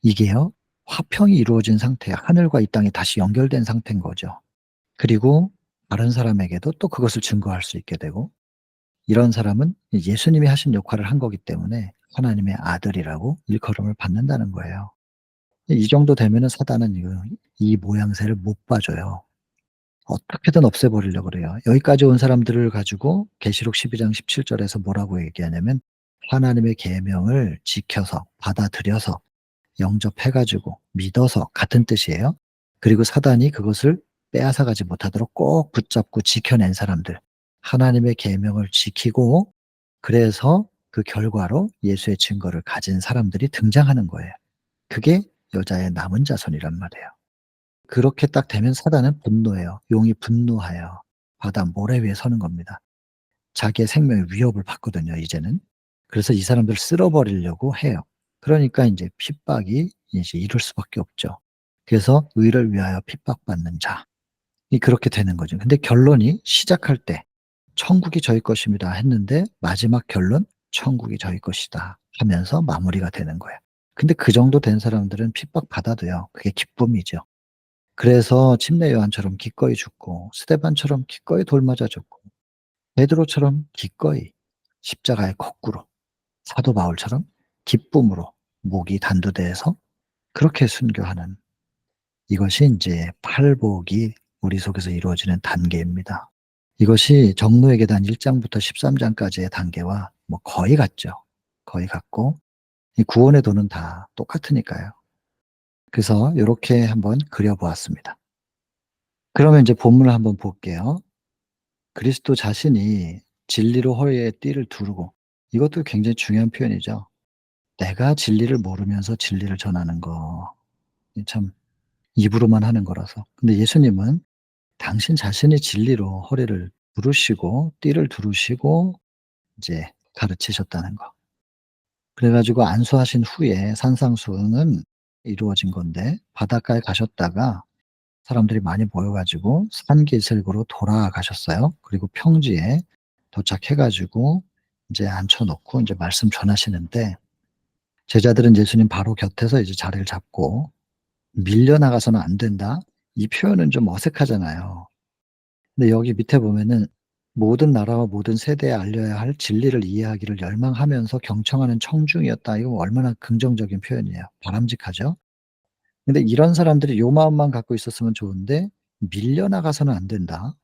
이게요. 화평이 이루어진 상태, 하늘과 이 땅이 다시 연결된 상태인 거죠. 그리고 다른 사람에게도 또 그것을 증거할 수 있게 되고 이런 사람은 예수님이 하신 역할을 한 거기 때문에 하나님의 아들이라고 일컬음을 받는다는 거예요. 이 정도 되면은 사단은 이 모양새를 못 봐줘요. 어떻게든 없애버리려고 그래요. 여기까지 온 사람들을 가지고 계시록 12장 17 절에서 뭐라고 얘기하냐면 하나님의 계명을 지켜서 받아들여서 영접해 가지고 믿어서 같은 뜻이에요. 그리고 사단이 그것을 빼앗아 가지 못하도록 꼭 붙잡고 지켜낸 사람들. 하나님의 계명을 지키고 그래서 그 결과로 예수의 증거를 가진 사람들이 등장하는 거예요. 그게 여자의 남은 자손이란 말이에요. 그렇게 딱 되면 사단은 분노해요. 용이 분노하여 바다 모래 위에 서는 겁니다. 자기의 생명의 위협을 받거든요 이제는. 그래서 이 사람들을 쓸어 버리려고 해요. 그러니까 인제 핍박이 이제 이룰 수밖에 없죠. 그래서 의를 위하여 핍박받는 자. 이 그렇게 되는 거죠. 근데 결론이 시작할 때 "천국이 저희 것입니다." 했는데 마지막 결론 "천국이 저희 것이다." 하면서 마무리가 되는 거예요. 근데 그 정도 된 사람들은 핍박받아도요 그게 기쁨이죠. 그래서 침례 요한처럼 기꺼이 죽고 스데반처럼 기꺼이 돌 맞아 죽고 베드로처럼 기꺼이 십자가에 거꾸로 사도 바울처럼 기쁨으로 목이 단두대에서 그렇게 순교하는 이것이 인제 팔복이 우리 속에서 이루어지는 단계입니다. 이것이 정노의 계단 1 장부터 13 장까지의 단계와 뭐 거의 같죠. 거의 같고 이 구원의 도는 다 똑같으니까요. 그래서 요렇게 한번 그려 보았습니다. 그러면 인제 본문을 한번 볼게요. 그리스도 자신이 진리로 허리에 띠를 두르고 이것도 굉장히 중요한 표현이죠. 내가 진리를 모르면서 진리를 전하는 거. 이 참 입으로만 하는 거라서. 근데 예수님은 당신 자신이 진리로 허리를 두르시고 띠를 두르시고 이제 가르치셨다는 거. 그래 가지고 안수하신 후에 산상수훈은 이루어진 건데 바닷가에 가셨다가 사람들이 많이 모여 가지고 산기슭으로 돌아가셨어요. 그리고 평지에 도착해 가지고 인제 앉혀 놓고 인제 말씀 전하시는데 제자들은 예수님 바로 곁에서 이제 자리를 잡고 "밀려나가서는 안 된다." 이 표현은 좀 어색하잖아요. 근데 여기 밑에 보면은 "모든 나라와 모든 세대에 알려야 할 진리를 이해하기를 열망하면서 경청하는 청중이었다." 이거 얼마나 긍정적인 표현이에요. 바람직하죠? 근데 이런 사람들이 요 마음만 갖고 있었으면 좋은데 "밀려나가서는 안 된다."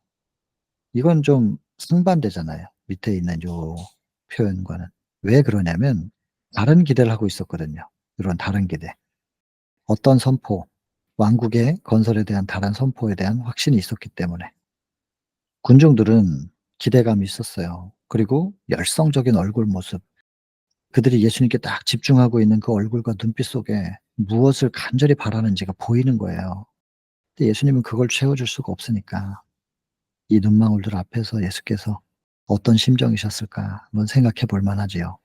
이건 좀 상반되잖아요, 밑에 있는 요 표현과는. 왜 그러냐면 다른 기대를 하고 있었거든요. 이런 다른 기대. 어떤 선포, 왕국의 건설에 대한 다른 선포에 대한 확신이 있었기 때문에. 군중들은 기대감이 있었어요. 그리고 열성적인 얼굴 모습. 그들이 예수님께 딱 집중하고 있는 그 얼굴과 눈빛 속에 무엇을 간절히 바라는지가 보이는 거예요. 근데 예수님은 그걸 채워줄 수가 없으니까 이 눈망울들 앞에서 예수께서 어떤 심정이셨을까 한번 생각해 볼 만하지요.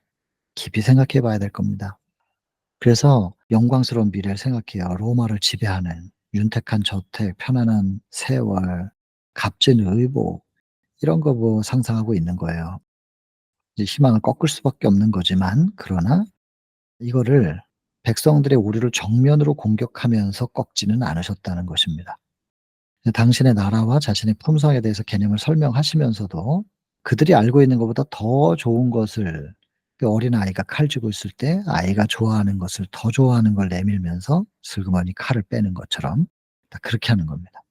깊이 생각해 봐야 될 겁니다. 그래서 영광스러운 미래를 생각해요. 로마를 지배하는 윤택한 저택, 편안한 세월, 값진 의복 이런 거 뭐 상상하고 있는 거예요. 이제 희망을 꺾을 수밖에 없는 거지만 그러나 이거를 백성들의 오류를 정면으로 공격하면서 꺾지는 않으셨다는 것입니다. 당신의 나라와 자신의 품성에 대해서 개념을 설명하시면서도 그들이 알고 있는 것보다 더 좋은 것을 그 어린아이가 칼 쥐고 있을 때 아이가 좋아하는 것을 더 좋아하는 걸 내밀면서 슬그머니 칼을 빼는 것처럼 딱 그렇게 하는 겁니다.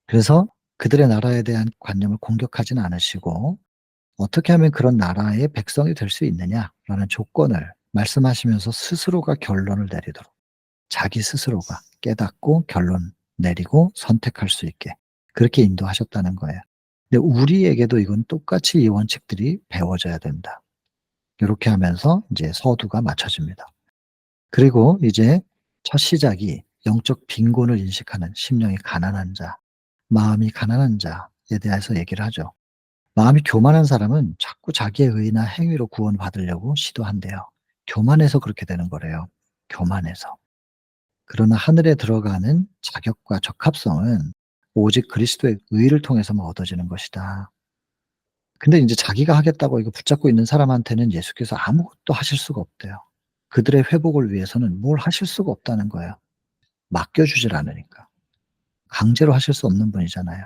그래서 그들의 나라에 대한 관념을 공격하진 않으시고 "어떻게 하면 그런 나라의 백성이 될 수 있느냐?"라는 조건을 말씀하시면서 스스로가 결론을 내리도록 자기 스스로가 깨닫고 결론 내리고 선택할 수 있게 그렇게 인도하셨다는 거예요. 근데 우리에게도 이건 똑같이 이 원칙들이 배워져야 된다. 요렇게 하면서 이제 서두가 맞춰집니다. 그리고 이제 첫 시작이 영적 빈곤을 인식하는 심령이 가난한 자, 마음이 가난한 자에 대해서 얘기를 하죠. 마음이 교만한 사람은 자꾸 자기의 의나 행위로 구원받으려고 시도한대요. 교만해서 그렇게 되는 거래요, 교만해서. 그러나 하늘에 들어가는 자격과 적합성은 오직 그리스도의 의를 통해서만 얻어지는 것이다. 근데 인제 자기가 하겠다고 이거 붙잡고 있는 사람한테는 예수께서 아무것도 하실 수가 없대요. 그들의 회복을 위해서는 뭘 하실 수가 없다는 거예요. 맡겨 주질 않으니까. 강제로 하실 수 없는 분이잖아요.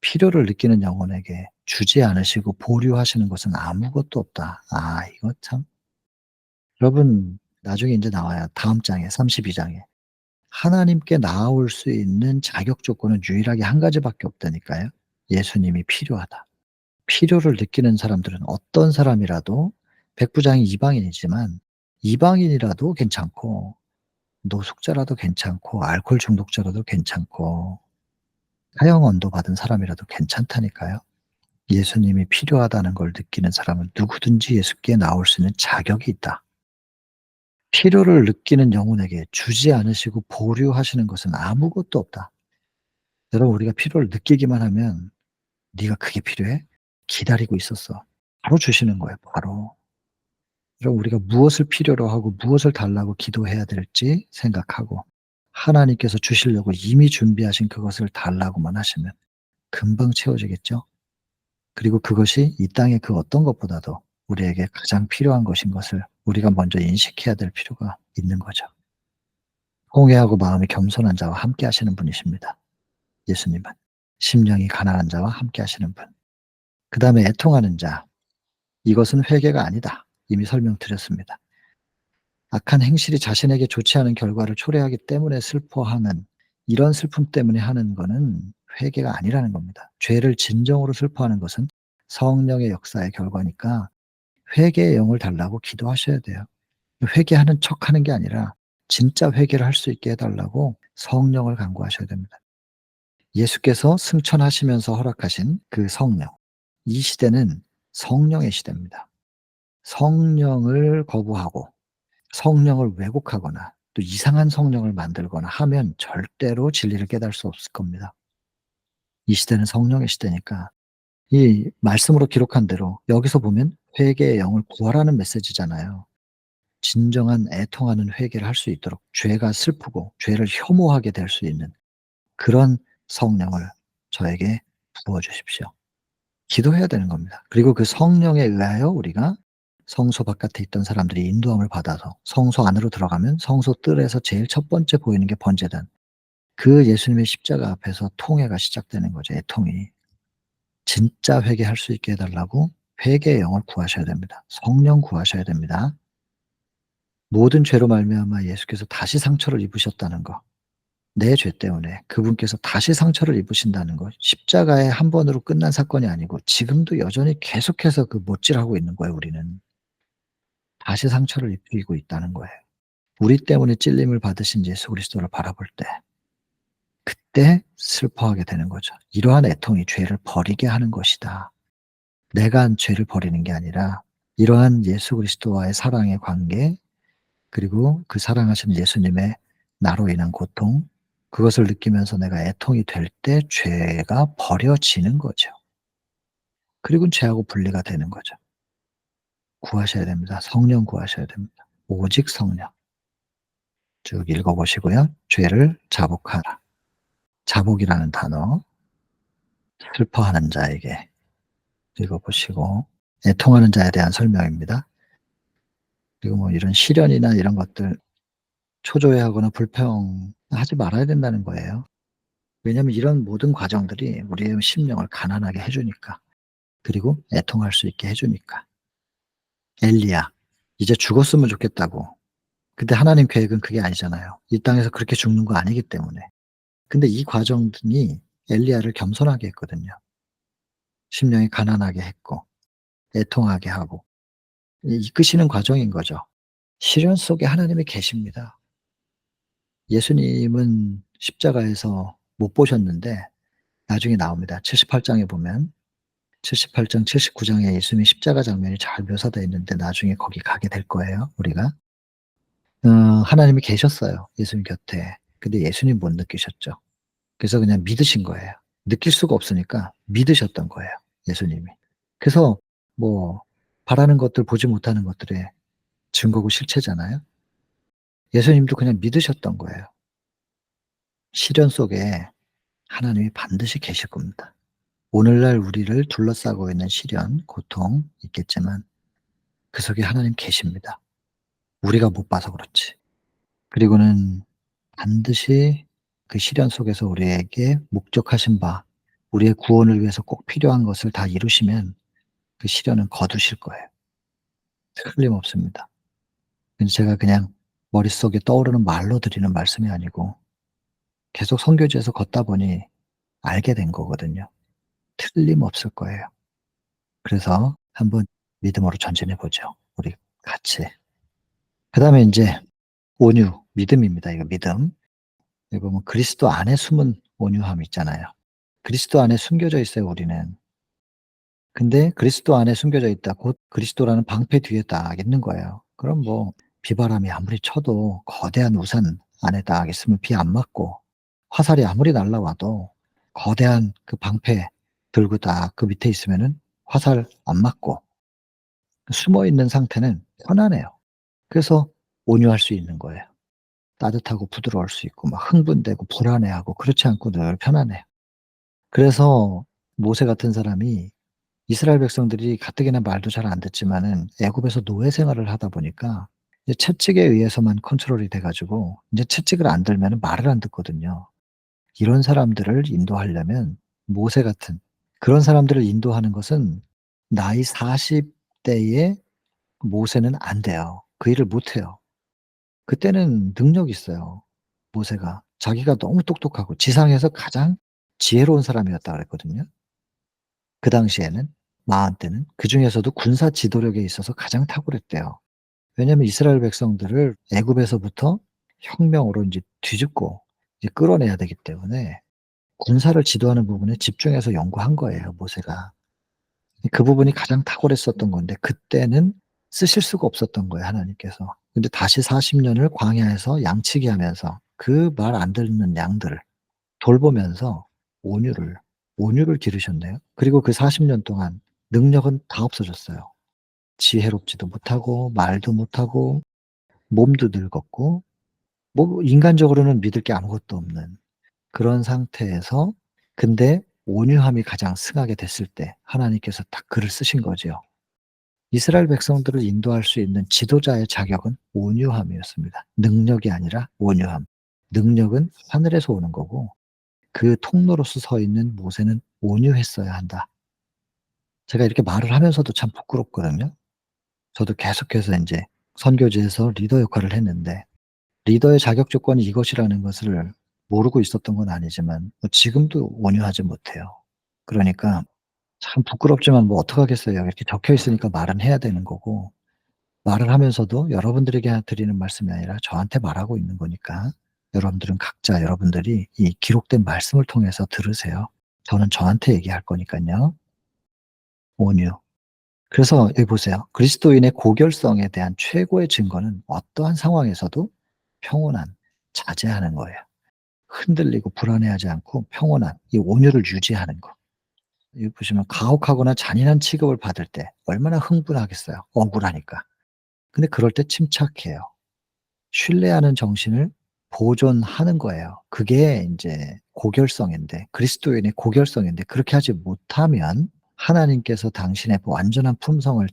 필요를 느끼는 영혼에게 주지 않으시고 보류하시는 것은 아무것도 없다. 아 이거 참 여러분 나중에 인제 나와요. 다음 장에 32 장에. 하나님께 나아올 수 있는 자격 조건은 유일하게 한 가지밖에 없다니까요. 예수님이 필요하다. 필요를 느끼는 사람들은 어떤 사람이라도 백부장이 이방인이지만 이방인이라도 괜찮고 노숙자라도 괜찮고 알코올 중독자라도 괜찮고 하형 언도 받은 사람이라도 괜찮다니까요. 예수님이 필요하다는 걸 느끼는 사람은 누구든지 예수께 나올 수 있는 자격이 있다. 필요를 느끼는 영혼에게 주지 않으시고 보류하시는 것은 아무것도 없다. 여러분, 우리가 필요를 느끼기만 하면 "네가 그게 필요해? 기다리고 있었어." 바로 주시는 거예요, 바로. 여러분, 우리가 무엇을 필요로 하고 무엇을 달라고 기도해야 될지 생각하고 하나님께서 주시려고 이미 준비하신 그것을 달라고만 하시면 금방 채워지겠죠? 그리고 그것이 이 땅의 그 어떤 것보다도 우리에게 가장 필요한 것인 것을 우리가 먼저 인식해야 될 필요가 있는 거죠. 홍해하고 마음이 겸손한 자와 함께 하시는 분이십니다, 예수님은. 심령이 가난한 자와 함께 하시는 분. 그다음에 애통하는 자. 이것은 회개가 아니다. 이미 설명드렸습니다. 악한 행실이 자신에게 좋지 않은 결과를 초래하기 때문에 슬퍼하는, 이런 슬픔 때문에 하는 거는 회개가 아니라는 겁니다. 죄를 진정으로 슬퍼하는 것은 성령의 역사의 결과니까 회개의 영을 달라고 기도하셔야 돼요. 회개하는 척하는 게 아니라 진짜 회개를 할 수 있게 해 달라고 성령을 간구하셔야 됩니다. 예수께서 승천하시면서 허락하신 그 성령. 이 시대는 성령의 시대입니다. 성령을 거부하고 성령을 왜곡하거나 또 이상한 성령을 만들거나 하면 절대로 진리를 깨달을 수 없을 겁니다. 이 시대는 성령의 시대니까 이 말씀으로 기록한 대로 여기서 보면 회개의 영을 구하라는 메시지잖아요. 진정한 애통하는 회개를 할 수 있도록 죄가 슬프고 죄를 혐오하게 될 수 있는 그런 성령을 저에게 부어 주십시오. 기도해야 되는 겁니다. 그리고 그 성령에 의하여 우리가 성소 바깥에 있던 사람들이 인도함을 받아서 성소 안으로 들어가면 성소 뜰에서 제일 첫 번째 보이는 게 번제단. 그 예수님의 십자가 앞에서 통회가 시작되는 거죠, 애통이. 진짜 회개할 수 있게 해 달라고 회개의 영을 구하셔야 됩니다. 성령 구하셔야 됩니다. 모든 죄로 말미암아 예수께서 다시 상처를 입으셨다는 거. 내 죄 때문에 그분께서 다시 상처를 입으신다는 것. 십자가에 한 번으로 끝난 사건이 아니고 지금도 여전히 계속해서 그 못질하고 있는 거예요, 우리는. 다시 상처를 입히고 있다는 거예요. 우리 때문에 찔림을 받으신 예수 그리스도를 바라볼 때 그때 슬퍼하게 되는 거죠. 이러한 애통이 죄를 버리게 하는 것이다. 내가 죄를 버리는 게 아니라 이러한 예수 그리스도와의 사랑의 관계, 그리고 그 사랑하시는 예수님의 나로 인한 고통, 그것을 느끼면서 내가 애통이 될 때 죄가 버려지는 거죠. 그리고는 죄하고 분리가 되는 거죠. 구하셔야 됩니다. 성령 구하셔야 됩니다. 오직 성령. 쭉 읽어 보시고요. 죄를 자복하라. 자복이라는 단어, 슬퍼하는 자에게 읽어 보시고, 애통하는 자에 대한 설명입니다. 그리고 뭐 이런 시련이나 이런 것들 초조해하거나 불평하지 말아야 된다는 거예요. 왜냐하면 이런 모든 과정들이 우리의 심령을 가난하게 해 주니까. 그리고 애통할 수 있게 해 주니까. 엘리야, 이제 죽었으면 좋겠다고. 근데 하나님 계획은 그게 아니잖아요. 이 땅에서 그렇게 죽는 거 아니기 때문에. 근데 이 과정이 엘리야를 겸손하게 했거든요. 심령이 가난하게 했고 애통하게 하고 이끄시는 과정인 거죠. 시련 속에 하나님이 계십니다. 예수님은 십자가에서 못 보셨는데 나중에 나옵니다. 78 장에 보면 78 장, 79 장에 예수님의 십자가 장면이 잘 묘사되어 있는데 나중에 거기 가게 될 거예요, 우리가. 하나님이 계셨어요, 예수님 곁에. 근데 예수님 못 느끼셨죠. 그래서 그냥 믿으신 거예요. 느낄 수가 없으니까 믿으셨던 거예요, 예수님이. 그래서 뭐 바라는 것들, 보지 못하는 것들의 증거고 실체잖아요. 예수님도 그냥 믿으셨던 거예요. 시련 속에 하나님이 반드시 계실 겁니다. 오늘날 우리를 둘러싸고 있는 시련, 고통 있겠지만 그 속에 하나님 계십니다. 우리가 못 봐서 그렇지. 그리고는 반드시 그 시련 속에서 우리에게 목적하신 바, 우리의 구원을 위해서 꼭 필요한 것을 다 이루시면 그 시련은 거두실 거예요. 틀림없습니다. 그래서 제가 그냥 머릿속에 떠오르는 말로 드리는 말씀이 아니고 계속 선교지에서 걷다 보니 알게 된 거거든요. 틀림없을 거예요. 그래서 한번 믿음으로 전진해 보죠, 우리 같이. 그다음에 인제 온유, 믿음입니다. 이거 믿음. 여기 보면 그리스도 안에 숨은 온유함 있잖아요. 그리스도 안에 숨겨져 있어요, 우리는. 근데 그리스도 안에 숨겨져 있다. 곧 그리스도라는 방패 뒤에 딱 있는 거예요. 그럼 뭐 비바람이 아무리 쳐도 거대한 우산 안에 딱 있으면 비 안 맞고, 화살이 아무리 날라와도 거대한 그 방패 들고 딱 그 밑에 있으면은 화살 안 맞고, 숨어 있는 상태는 편안해요. 그래서 온유할 수 있는 거예요. 따뜻하고 부드러울 수 있고 막 흥분되고 불안해하고 그렇지 않고 늘 편안해요. 그래서 모세 같은 사람이, 이스라엘 백성들이 가뜩이나 말도 잘 안 듣지만은 애굽에서 노예 생활을 하다 보니까 이제 채찍에 의해서만 컨트롤이 돼 가지고 인제 채찍을 안 들면은 말을 안 듣거든요. 이런 사람들을 인도하려면, 모세 같은 그런 사람들을 인도하는 것은 나이 40 대의 모세는 안 돼요. 그 일을 못 해요. 그때는 능력이 있어요. 모세가. 자기가 너무 똑똑하고 지상에서 가장 지혜로운 사람이었다 그랬거든요. 그 당시에는, 마흔 때는. 그중에서도 군사 지도력에 있어서 가장 탁월했대요. 왜냐하면 이스라엘 백성들을 애굽에서부터 혁명으로 인제 뒤집고 이제 끌어내야 되기 때문에 군사를 지도하는 부분에 집중해서 연구한 거예요, 모세가. 그 부분이 가장 탁월했었던 건데 그때는 쓰실 수가 없었던 거예요, 하나님께서. 근데 다시 40 년을 광야에서 양치기 하면서 그 말 안 듣는 양들을 돌보면서 온유를, 온유를 기르셨네요. 그리고 그 40년 동안 능력은 다 없어졌어요. 지혜롭지도 못하고 말도 못하고 몸도 늙었고 뭐 인간적으로는 믿을 게 아무것도 없는 그런 상태에서, 근데 온유함이 가장 승하게 됐을 때 하나님께서 딱 그를 쓰신 거지요. 이스라엘 백성들을 인도할 수 있는 지도자의 자격은 온유함이었습니다. 능력이 아니라 온유함. 능력은 하늘에서 오는 거고 그 통로로서 서 있는 모세는 온유했어야 한다. 제가 이렇게 말을 하면서도 참 부끄럽거든요. 저도 계속해서 인제 선교지에서 리더 역할을 했는데 리더의 자격 조건이 이것이라는 것을 모르고 있었던 건 아니지만 뭐 지금도 온유하지 못해요. 그러니까 참 부끄럽지만 뭐 어떡하겠어요. 이렇게 적혀 있으니까 말은 해야 되는 거고, 말을 하면서도 여러분들에게 드리는 말씀이 아니라 저한테 말하고 있는 거니까 여러분들은 각자 여러분들이 이 기록된 말씀을 통해서 들으세요. 저는 저한테 얘기할 거니깐요. 온유. 그래서 여기 보세요. 그리스도인의 고결성에 대한 최고의 증거는 어떠한 상황에서도 평온한, 자제하는 거예요. 흔들리고 불안해하지 않고 평온한 이 온유를 유지하는 거. 여기 보시면 가혹하거나 잔인한 취급을 받을 때 얼마나 흥분하겠어요, 억울하니까. 근데 그럴 때 침착해요. 신뢰하는 정신을 보존하는 거예요. 그게 인제 고결성인데, 그리스도인의 고결성인데, 그렇게 하지 못하면 하나님께서 당신의 완전한 품성을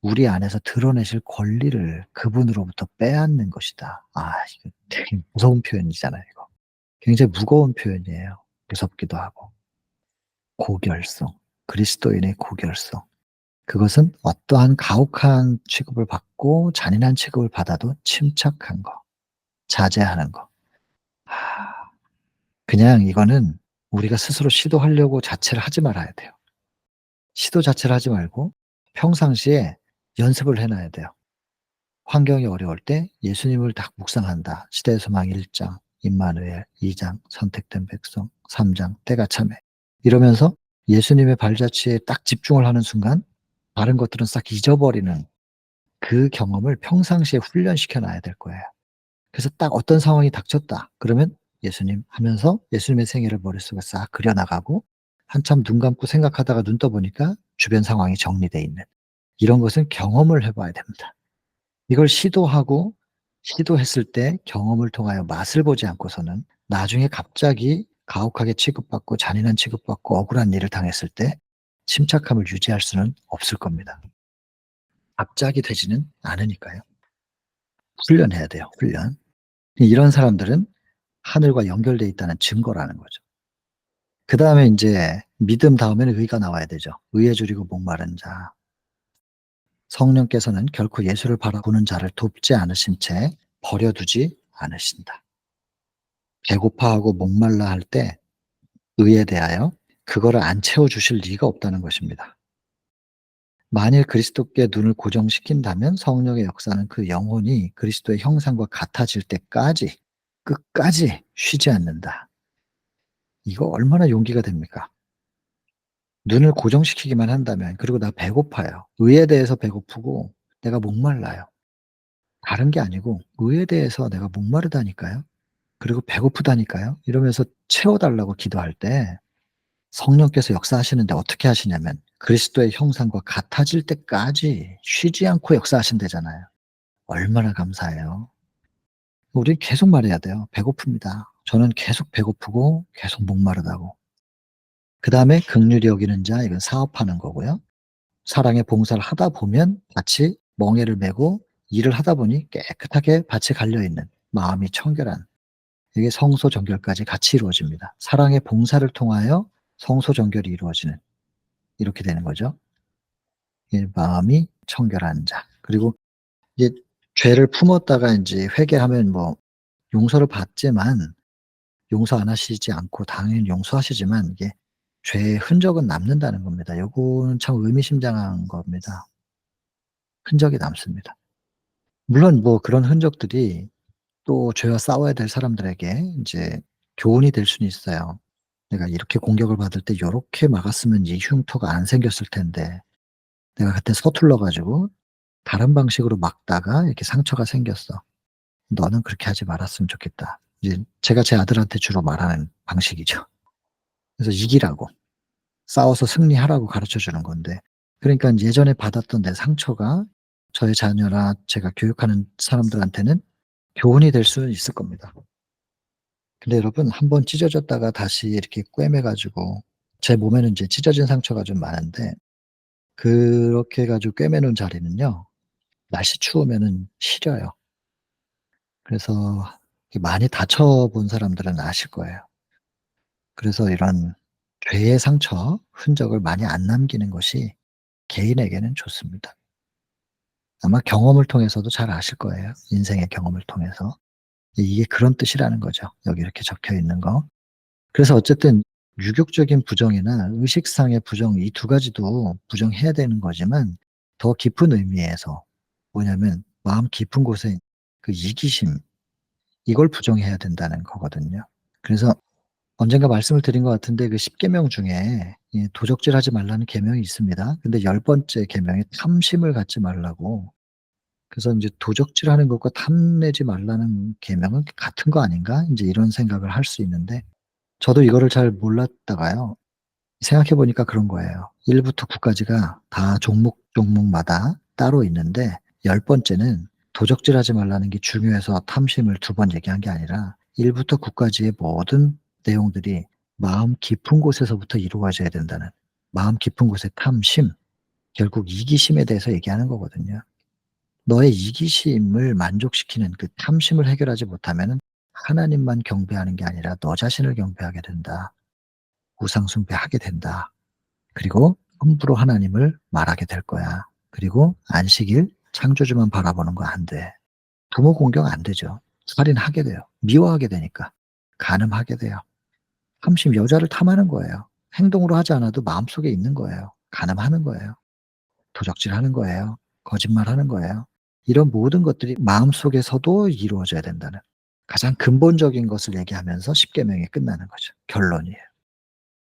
우리 안에서 드러내실 권리를 그분으로부터 빼앗는 것이다. 아, 이거 되게 무서운 표현이잖아요, 이거. 굉장히 무거운 표현이에요. 무섭기도 하고. 고결성. 그리스도인의 고결성. 그것은 어떠한 가혹한 취급을 받고 잔인한 취급을 받아도 침착한 거, 자제하는 거. 아, 그냥 이거는 우리가 스스로 시도하려고 자체를 하지 말아야 돼요. 시도 자체를 하지 말고 평상시에 연습을 해 놔야 돼요. 환경이 어려울 때 예수님을 딱 묵상한다. 시대의 소망 1 장, 임마누엘 2 장, 선택된 백성 3 장, 때가 참에. 이러면서 예수님의 발자취에 딱 집중을 하는 순간 다른 것들은 싹 잊어버리는 그 경험을 평상시에 훈련시켜 놔야 될 거예요. 그래서 딱 어떤 상황이 닥쳤다. 그러면 예수님 하면서 예수님의 생애를 머릿속에 싹 그려 나가고 한참 눈 감고 생각하다가 눈 떠 보니까 주변 상황이 정리돼 있는, 이런 것은 경험을 해 봐야 됩니다. 이걸 시도하고 시도했을 때 경험을 통하여 맛을 보지 않고서는 나중에 갑자기 가혹하게 취급받고 잔인한 취급받고 억울한 일을 당했을 때 침착함을 유지할 수는 없을 겁니다. 갑자기 되지는 않으니까요. 훈련해야 돼요, 훈련. 이런 사람들은 하늘과 연결돼 있다는 증거라는 거죠. 그다음에 인제 믿음 다음에는 의가 나와야 되죠. 의에 줄이고 목마른 자. 성령께서는 결코 예수를 바라보는 자를 돕지 않으신 채 버려 두지 않으신다. 배고파하고 목말라 할 때 의에 대하여 그거를 안 채워 주실 리가 없다는 것입니다. 만일 그리스도께 눈을 고정시킨다면 성령의 역사는 그 영혼이 그리스도의 형상과 같아질 때까지 끝까지 쉬지 않는다. 이거 얼마나 용기가 됩니까? 눈을 고정시키기만 한다면, 그리고 나 배고파요. 의에 대해서 배고프고 내가 목말라요. 다른 게 아니고 의에 대해서 내가 목마르다니까요. 그리고 배고프다니까요. 이러면서 채워 달라고 기도할 때 성령께서 역사하시는데 어떻게 하시냐면 그리스도의 형상과 같아질 때까지 쉬지 않고 역사하신다잖아요. 얼마나 감사해요. 우린 계속 말해야 돼요. 배고픕니다. 저는 계속 배고프고 계속 목마르다고. 그다음에 긍휼히 여기는 자, 이건 사업하는 거고요. 사랑의 봉사를 하다 보면 밭이 멍에를 메고 일을 하다 보니 깨끗하게 밭이 갈려 있는 마음이 청결한, 이게 성소 정결까지 같이 이루어집니다. 사랑의 봉사를 통하여 성소 정결이 이루어지는, 이렇게 되는 거죠. 이 마음이 청결한 자. 그리고 이제 죄를 품었다가 인제 회개하면 뭐 용서를 받지만, 용서 안 하시지 않고 당연히 용서하시지만 이게 죄의 흔적은 남는다는 겁니다. 요거는 참 의미심장한 겁니다. 흔적이 남습니다. 물론 뭐 그런 흔적들이 또 죄와 싸워야 될 사람들에게 인제 교훈이 될 수는 있어요. '내가 이렇게 공격을 받을 때 요렇게 막았으면 이 흉터가 안 생겼을 텐데, 내가 그때 서툴러 가지고 다른 방식으로 막다가 이렇게 상처가 생겼어. 너는 그렇게 하지 말았으면 좋겠다.' 이제 제가 제 아들한테 주로 말하는 방식이죠. 그래서 이기라고, 싸워서 승리하라고 가르쳐 주는 건데, 그러니깐 예전에 받았던 내 상처가 저의 자녀나 제가 교육하는 사람들한테는 교훈이 될 수는 있을 겁니다. 근데 여러분, 한번 찢어졌다가 다시 이렇게 꿰매 가지고, 제 몸에는 인제 찢어진 상처가 좀 많은데 그렇게 해 가지고 꿰매 놓은 자리는요, 날씨 추우면은 시려요. 그래서 이게 많이 다쳐 본 사람들은 아실 거예요. 그래서 이런 죄의 상처, 흔적을 많이 안 남기는 것이 개인에게는 좋습니다. 아마 경험을 통해서도 잘 아실 거예요, 인생의 경험을 통해서. 이게 그런 뜻이라는 거죠, 여기 이렇게 적혀 있는 거. 그래서 어쨌든 유격적인 부정이나 의식상의 부정, 이 두 가지도 부정해야 되는 거지만 더 깊은 의미에서 뭐냐면 마음 깊은 곳에 그 이기심, 이걸 부정해야 된다는 거거든요. 그래서 언젠가 말씀을 드린 것 같은데 그 10 계명 중에 이 도적질하지 말라는 계명이 있습니다. 근데 10 번째 계명이 탐심을 갖지 말라고. 그래서 인제 '도적질하는 것과 탐내지 말라는 계명은 같은 거 아닌가?' 인제 이런 생각을 할 수 있는데, 저도 이거를 잘 몰랐다가요, 생각해 보니까 그런 거예요. 1 부터 9 까지가 다 종목마다 따로 있는데 10 번째는 도적질하지 말라는 게 중요해서 탐심을 2번 얘기한 게 아니라 1 부터 9 까지의 모든 내용들이 마음 깊은 곳에서부터 이루어져야 된다는, 마음 깊은 곳의 탐심, 결국 이기심에 대해서 얘기하는 거거든요. 너의 이기심을 만족시키는 그 탐심을 해결하지 못하면은 하나님만 경배하는 게 아니라 너 자신을 경배하게 된다. 우상 숭배하게 된다. 그리고 함부로 하나님을 말하게 될 거야. 그리고 안식일 창조주만 바라보는 거 안 돼. 부모 공경 안 되죠. 살인하게 돼요. 미워하게 되니까. 간음하게 돼요. 탐심, 여자를 탐하는 거예요. 행동으로 하지 않아도 마음속에 있는 거예요. 간음하는 거예요. 도적질하는 거예요. 거짓말하는 거예요. 이런 모든 것들이 마음속에서도 이루어져야 된다는 가장 근본적인 것을 얘기하면서 십계명이 끝나는 거죠. 결론이에요.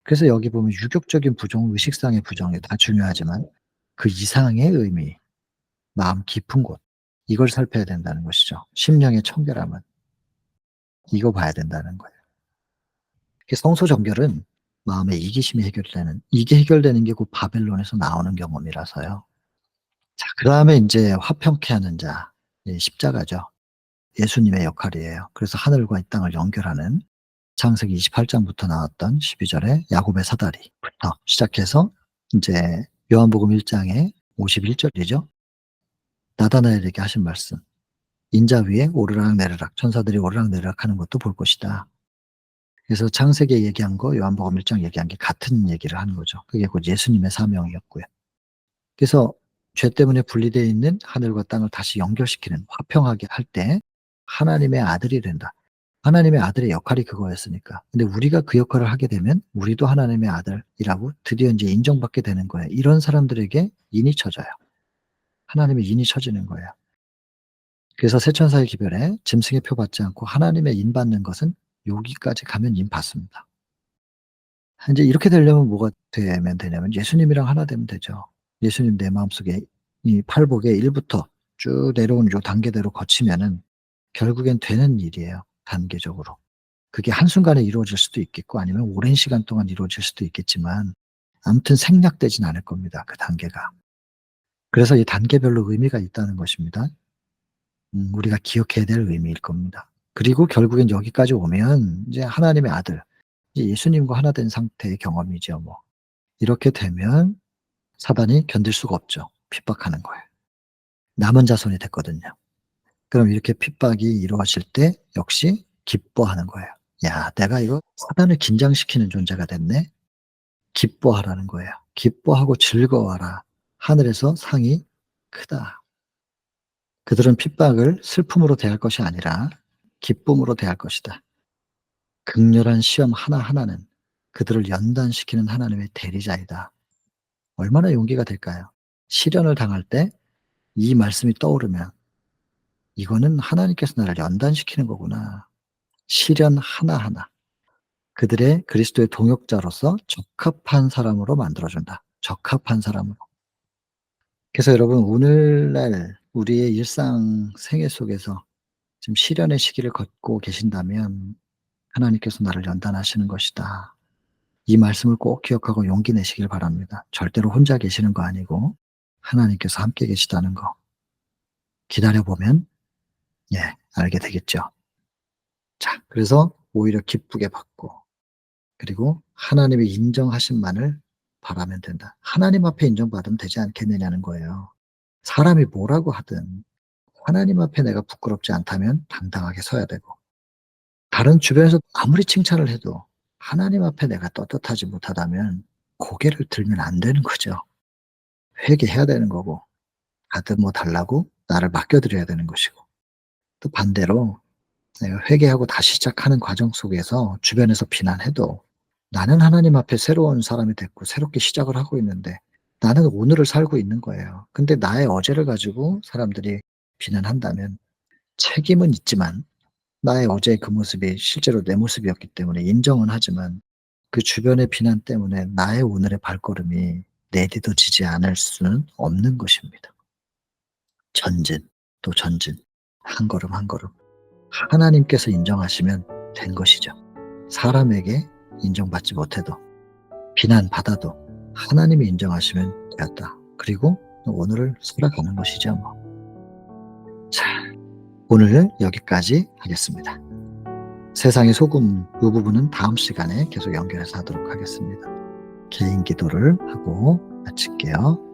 그래서 여기 보면 유격적인 부정, 의식상의 부정이 다 중요하지만 그 이상의 의미, 마음 깊은 곳, 이걸 살펴야 된다는 것이죠. 심령의 청결함은 이거 봐야 된다는 거예요. 그 성소 정결은 마음의 이기심이 해결되는, 이게 해결되는 게 곧 바벨론에서 나오는 경험이라서요. 자, 그다음에 인제 화평케 하는 자, 이 십자가죠. 예수님의 역할이에요. 그래서 하늘과 이 땅을 연결하는, 창세기 28 장부터 나왔던 12 절에 야곱의 사다리부터 시작해서 인제 요한복음 1 장의 51 절이죠. 나다나엘에게 하신 말씀. 인자 위에 오르락내리락, 천사들이 오르락내리락 하는 것도 볼 것이다. 그래서 창세기에 얘기한 거 요한복음 1장 얘기한 게 같은 얘기를 하는 거죠. 그게 곧 예수님의 사명이었고요. 그래서 죄 때문에 분리되어 있는 하늘과 땅을 다시 연결시키는, 화평하게 할 때 하나님의 아들이 된다. 하나님의 아들의 역할이 그거였으니까. 근데 우리가 그 역할을 하게 되면 우리도 하나님의 아들이라고 드디어 인제 인정받게 되는 거예요. 이런 사람들에게 인이 쳐져요. 하나님의 인이 쳐지는 거예요. 그래서 새 천사의 기별에 짐승의 표 받지 않고 하나님의 인 받는 것은 여기까지 가면 인 받습니다. 인제 이렇게 되려면 뭐가 되면 되냐면 예수님이랑 하나 되면 되죠. 예수님 내 마음속에 이 팔복의 1 부터 쭉 내려오는 요 단계대로 거치면은 결국엔 되는 일이에요, 단계적으로. 그게 한순간에 이루어질 수도 있겠고 아니면 오랜 시간 동안 이루어질 수도 있겠지만 아무튼 생략되진 않을 겁니다, 그 단계가. 그래서 이 단계별로 의미가 있다는 것입니다. 우리가 기억해야 될 의미일 겁니다. 그리고 결국엔 여기까지 오면 이제 하나님의 아들, 이제 예수님과 하나 된 상태의 경험이죠 뭐. 이렇게 되면 사단이 견딜 수가 없죠. 핍박하는 거예요. 남은 자손이 됐거든요. 그럼 이렇게 핍박이 이루어질 때 역시 기뻐하는 거예요. '야 내가 이거 사단을 긴장시키는 존재가 됐네.' 기뻐하라는 거예요. '기뻐하고 즐거워하라. 하늘에서 상이 크다.' 그들은 핍박을 슬픔으로 대할 것이 아니라 기쁨으로 대할 것이다. 극렬한 시험 하나하나는 그들을 연단시키는 하나님의 대리자이다. 얼마나 용기가 될까요? 시련을 당할 때 이 말씀이 떠오르면 '이거는 하나님께서 나를 연단시키는 거구나.' 시련 하나하나 그들의 그리스도의 동역자로서 적합한 사람으로 만들어 준다. 적합한 사람으로. 그래서 여러분 오늘날 우리의 일상 생애 속에서 지금 시련의 시기를 걷고 계신다면 '하나님께서 나를 연단하시는 것이다.' 이 말씀을 꼭 기억하고 용기 내시길 바랍니다. 절대로 혼자 계시는 거 아니고 하나님께서 함께 계시다는 거 기다려 보면 예 알게 되겠죠. 자 그래서 오히려 기쁘게 받고 그리고 하나님의 인정하심만을 바라면 된다. 하나님 앞에 인정받으면 되지 않겠느냐는 거예요. 사람이 뭐라고 하든 하나님 앞에 내가 부끄럽지 않다면 당당하게 서야 되고 다른 주변에서 아무리 칭찬을 해도 하나님 앞에 내가 떳떳하지 못하다면 고개를 들면 안 되는 거죠. 회개해야 되는 거고 다듬어 달라고 나를 맡겨 드려야 되는 것이고 또 반대로 내가 회개하고 다시 시작하는 과정 속에서 주변에서 비난해도 나는 하나님 앞에 새로운 사람이 됐고 새롭게 시작을 하고 있는데 나는 오늘을 살고 있는 거예요. 근데 나의 어제를 가지고 사람들이 비난한다면 책임은 있지만 나의 어제의 그 모습이 실제로 내 모습이었기 때문에 인정은 하지만 그 주변의 비난 때문에 나의 오늘의 발걸음이 내딛어지지 않을 수는 없는 것입니다. 전진 또 전진 한 걸음 한 걸음 하나님께서 인정하시면 된 것이죠. 사람에게 인정받지 못해도 비난받아도 하나님이 인정하시면 되었다. 그리고 오늘을 살아가는 것이죠 뭐. 자 오늘은 여기까지 하겠습니다. 세상의 소금 그 부분은 다음 시간에 계속 연결해서 하도록 하겠습니다. 개인 기도를 하고 마칠게요.